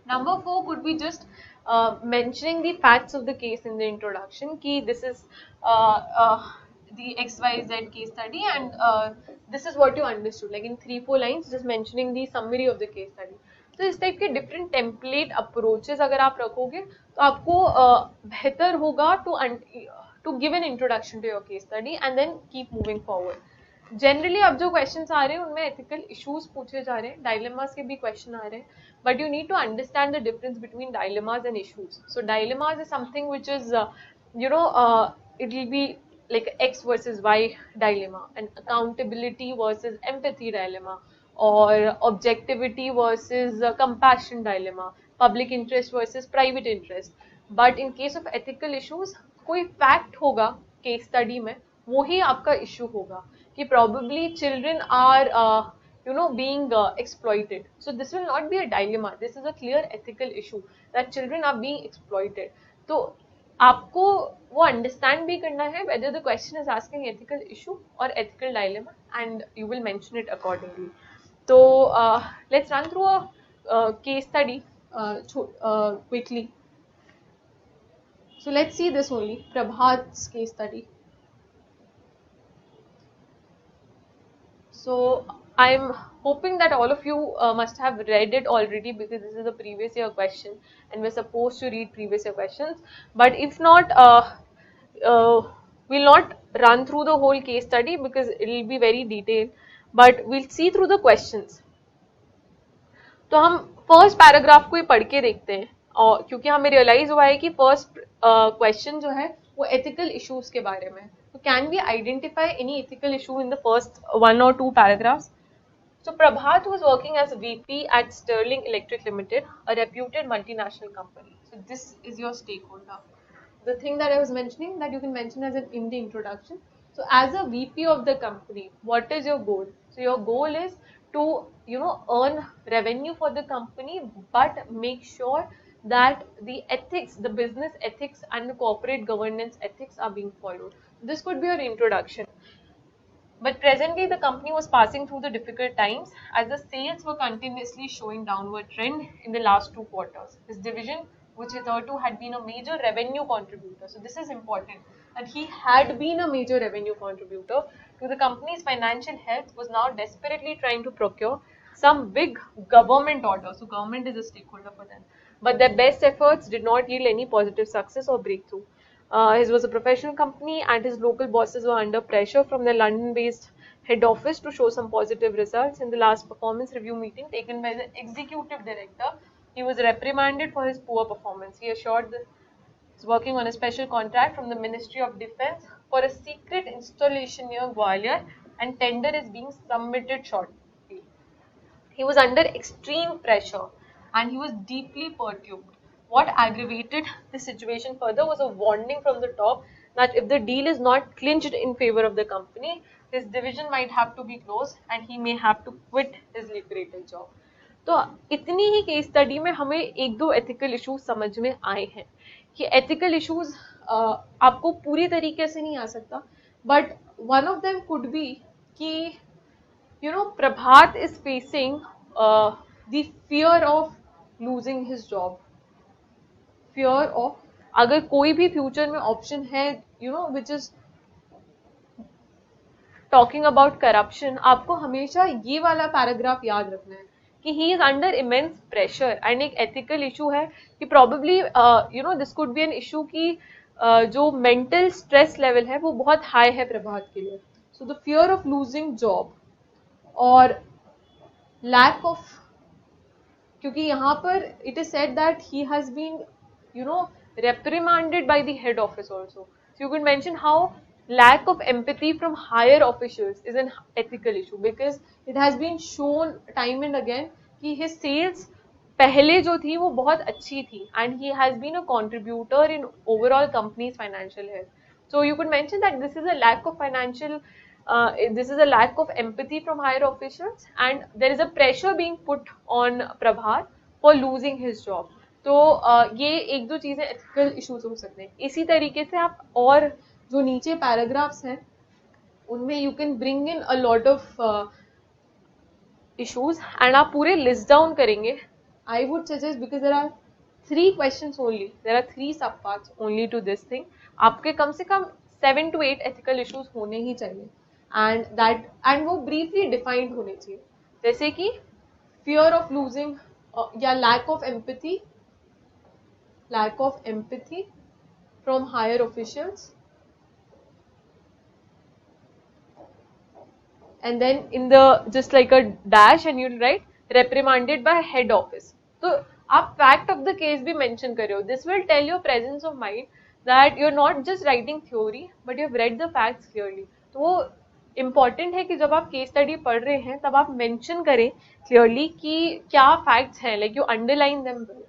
Number 4 could be just mentioning the facts of the case in the introduction. Ki this is the XYZ case study, and this is what you understood. Like in 3-4 lines, just mentioning the summary of the case study. तो इस type के different template approaches अगर आप रखोगे तो आपको बेहतर होगा to give an introduction to your case study and then keep moving forward. Generally अब जो क्वेश्चंस आ रहे हैं उनमें एथिकल इश्यूज पूछे जा रहे हैं, डायलेमास के भी क्वेश्चन आ रहे हैं, but you need to understand the difference between dilemmas and issues. So dilemmas is something which is it will be like X versus Y dilemma, and accountability versus empathy dilemma, or objectivity versus compassion dilemma, public interest versus private interest. But in case of ethical issues, कोई fact होगा case study में, वो ही आपका issue होगा कि probably children are being exploited. So this will not be a dilemma. This is a clear ethical issue that children are being exploited. तो आपको वो understand भी करना है whether the question is asking ethical issue or ethical dilemma, and you will mention it accordingly. So let's run through a case study quickly. So let's see this only, Prabhat's case study. So I'm hoping that all of you must have read it already, because this is a previous year question and we're supposed to read previous year questions. But if not, we'll not run through the whole case study because it will be very detailed, but we'll see through the questions. तो हम first paragraph को ही पढ़ के देखते हैं, और क्योंकि हमें रियलाइज हुआ है कि फर्स्ट क्वेश्चन जो है वो एथिकल इश्यूज के बारे में. तो can we identify any ethical issue in the first 1 or 2 paragraphs? So Prabhat was working as a VP at Sterling Electric Limited, a reputed multinational company. So this is your stakeholder. the thing that I was mentioning that you can mention as in the introduction. So as a VP of the company, what is your goal? So your goal is to earn revenue for the company, but make sure that the ethics, the business ethics and the corporate governance ethics are being followed. This could be your introduction. But presently, the company was passing through the difficult times as the sales were continuously showing downward trend in the last 2 quarters. His division, which hitherto had been a major revenue contributor, so this is important, and he had been a major revenue contributor to the company's financial health, was now desperately trying to procure some big government order. So government is a stakeholder for them. But their best efforts did not yield any positive success or breakthrough. His was a professional company and his local bosses were under pressure from the London-based head office to show some positive results. In the last performance review meeting taken by the executive director, he was reprimanded for his poor performance. He assured that he's working on a special contract from the Ministry of Defence for a secret installation near Gwalior and tender is being submitted shortly. He was under extreme pressure and he was deeply perturbed. What aggravated the situation further was a warning from the top that if the deal is not clinched in favor of the company, his division might have to be closed and he may have to quit his lucrative job. तो इतनी ही case study में हमें एक दो ethical issues समझ में आए हैं कि एथिकल इश्यूज आपको पूरी तरीके से नहीं आ सकता, but one of them could be कि Prabhat is facing the fear of losing his job. Fear of अगर कोई भी फ्यूचर में ऑप्शन है which is talking about corruption, आपको हमेशा ये वाला पैराग्राफ याद रखना है कि he is under immense pressure and एक ethical issue है कि probably this could be an issue कि जो mental stress level है वो बहुत high है प्रभात के लिए. So the fear of losing job और lack of, क्योंकि यहाँ पर it is said that he has been reprimanded by the head office also. So you could mention how lack of empathy from higher officials is an ethical issue because it has been shown time and again कि his sales पहले जो थी वो बहुत अच्छी थी and he has been a contributor in overall company's financial health. So you could mention that this is a lack of financial this is a lack of empathy from higher officials and there is a pressure being put on Prabhat for losing his job. तो ये एक दो चीजें ethical issues हो सकते हैं. इसी तरीके से आप और जो नीचे पैराग्राफ्स हैं उनमें you can bring in a lot of issues and आप पूरे लिस्ट डाउन करेंगे. I would suggest because there are 3 questions only, there are 3 sub parts only to this thing. आपके कम से कम 7 to 8 ethical issues होने ही चाहिए and वो briefly defined होने चाहिए, जैसे कि fear of losing या lack of empathy from higher officials, and then in the just like a dash and you'll write reprimanded by head office. तो आप fact of the case भी mention कर रहे हो. This will tell your presence of mind that you're not just writing theory but you've read the facts clearly. तो वो important है कि जब आप case study पढ़ रहे हैं तब आप mention करें clearly कि क्या facts हैं, like you underline them well.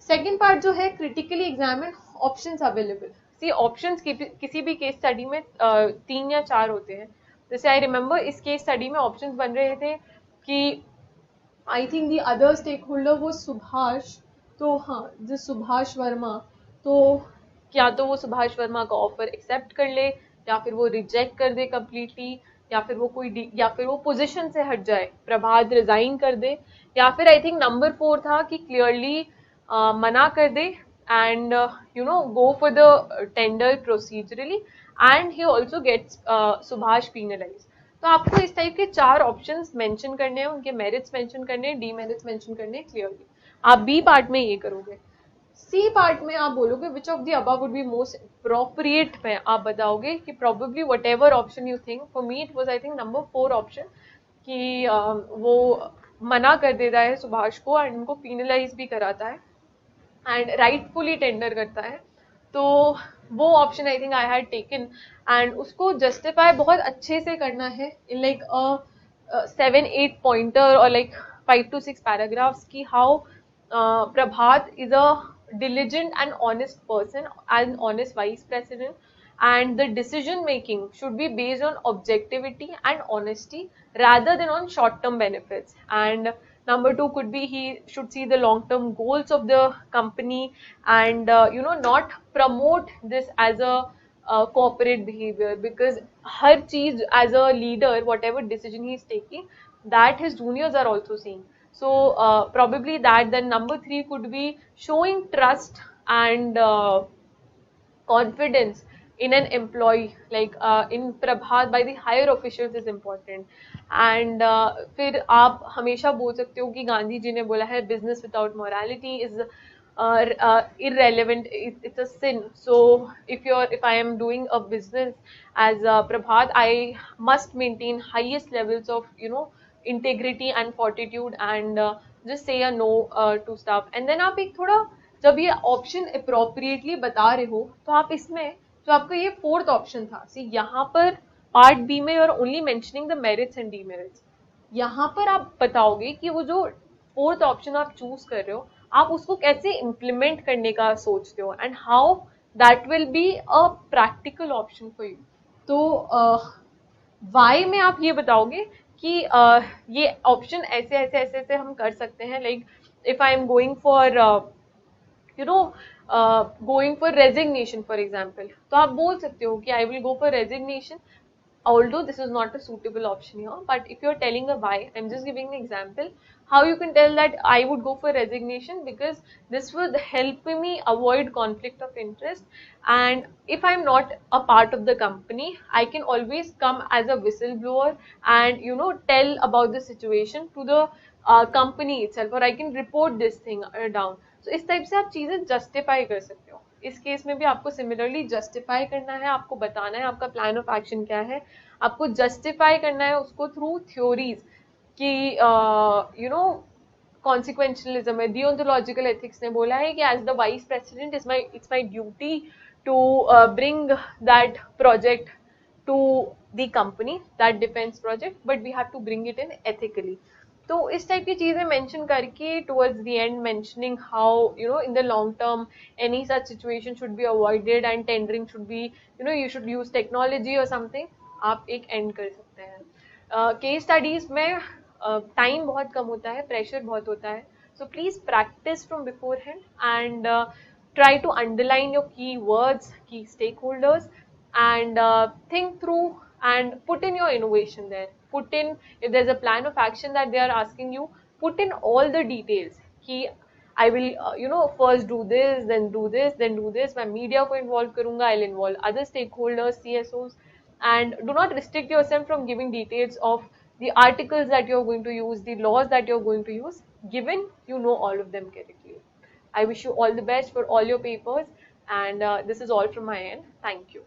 Second part जो है critically examine options available. See options किसी भी case study में 3 या 4 होते हैं. जैसे आई रिमेम्बर इस केस स्टडी में ऑप्शंस बन रहे थे कि I think the other stakeholder वो सुभाष, तो हाँ जो सुभाष वर्मा, तो क्या तो वो सुभाष वर्मा का ऑफर एक्सेप्ट कर ले या फिर वो रिजेक्ट कर दे कम्प्लीटली या फिर वो पोजीशन से हट जाए, प्रभात रिजाइन कर दे, या फिर आई थिंक नंबर 4 था कि क्लियरली मना कर दे and go for the tender procedurally and he also gets Subhash penalized. तो आपको इस टाइप के 4 ऑप्शंस मेंशन करने हैं, उनके मेरिट्स मेंशन करने हैं, डीमेरिट्स मेंशन करने हैं क्लियरली. आप बी पार्ट में ये करोगे. सी पार्ट में आप बोलोगे which of the above would be most appropriate में आप बताओगे कि probably what ever option you think. For me it was I think number 4 option कि वो मना कर देता है सुभाष को एंड उनको पीनलाइज भी कराता है एंड राइटफुली टेंडर करता है. तो वो option I think I had taken and उसको जस्टिफाई बहुत अच्छे से करना है इन लाइक 7-8 पॉइंटर और लाइक 5 to 6 पैराग्राफ्स की how Prabhat is a diligent and honest person, an honest vice president, and the decision making should be based on objectivity and honesty rather than on short term benefits. And number two could be he should see the long term goals of the company, and not promote this as a corporate behavior, because her cheese as a leader, whatever decision he is taking, that his juniors are also seeing. So probably that. Then number three could be showing trust and confidence in an employee, like in Prabhat by the higher officials is important. And फिर आप हमेशा बोल सकते हो कि गांधी जी ने बोला है business without morality is irrelevant, it's a sin. So if I am doing a business as Prabhat, I must maintain highest levels of integrity and fortitude, and just say a no to stuff. And then आप एक थोड़ा जब ये option appropriately बता रहे हो, तो आप इसमें जो आपका ये फोर्थ ऑप्शन था, सी यहाँ पर पार्ट बी में और only mentioning the merits and demerits, यहाँ पर आप बताओगे कि वो जो फोर्थ ऑप्शन आप चूज कर रहे हो, आप उसको कैसे इम्प्लीमेंट करने का सोचते हो, and how that will be a practical option for you. तो वाई में आप ये बताओगे कि ये ऑप्शन ऐसे ऐसे ऐसे ऐसे हम कर सकते हैं. Like if I am going for going for resignation for example, तो आप बोल सकते हो कि I will go for resignation, although this is not a suitable option here. But if you're telling a why, I'm just giving an example how you can tell that I would go for resignation, because this would help me avoid conflict of interest, and if I'm not a part of the company, I can always come as a whistleblower and tell about the situation to the company itself, or I can report this thing down. So इस type से आप चीजें justify कर सकते हो. इस case में भी आपको सिमिलरली जस्टिफाई करना है, आपको बताना है आपका प्लान ऑफ एक्शन क्या है, आपको जस्टिफाई करना है उसको थ्रू थ्योरीज कि कॉन्सिक्वेंशलिज्म है, डियोंटोलॉजिकल एथिक्स ने बोला है कि as the vice president it's my duty to bring that project to the company, that defense project, but we have to bring it in ethically. तो इस टाइप की चीजें मेंशन करके towards the end mentioning how in the long term any such situation should be avoided and tendering should be you should use technology और something, आप एक and कर सकते हैं. केस स्टडीज में टाइम बहुत कम होता है, प्रेशर बहुत होता है, so please practice from beforehand and try to underline your key words, key stakeholders, and think through and put in your innovation there. Put in, if there's a plan of action that they are asking you, put in all the details कि I will first do this, then do this, then do this. मैं media को involve करूँगा, I'll involve other stakeholders, CSOs, and do not restrict yourself from giving details of the articles that you're going to use, the laws that you're going to use, given you know all of them correctly. I wish you all the best for all your papers, and this is all from my end. Thank you.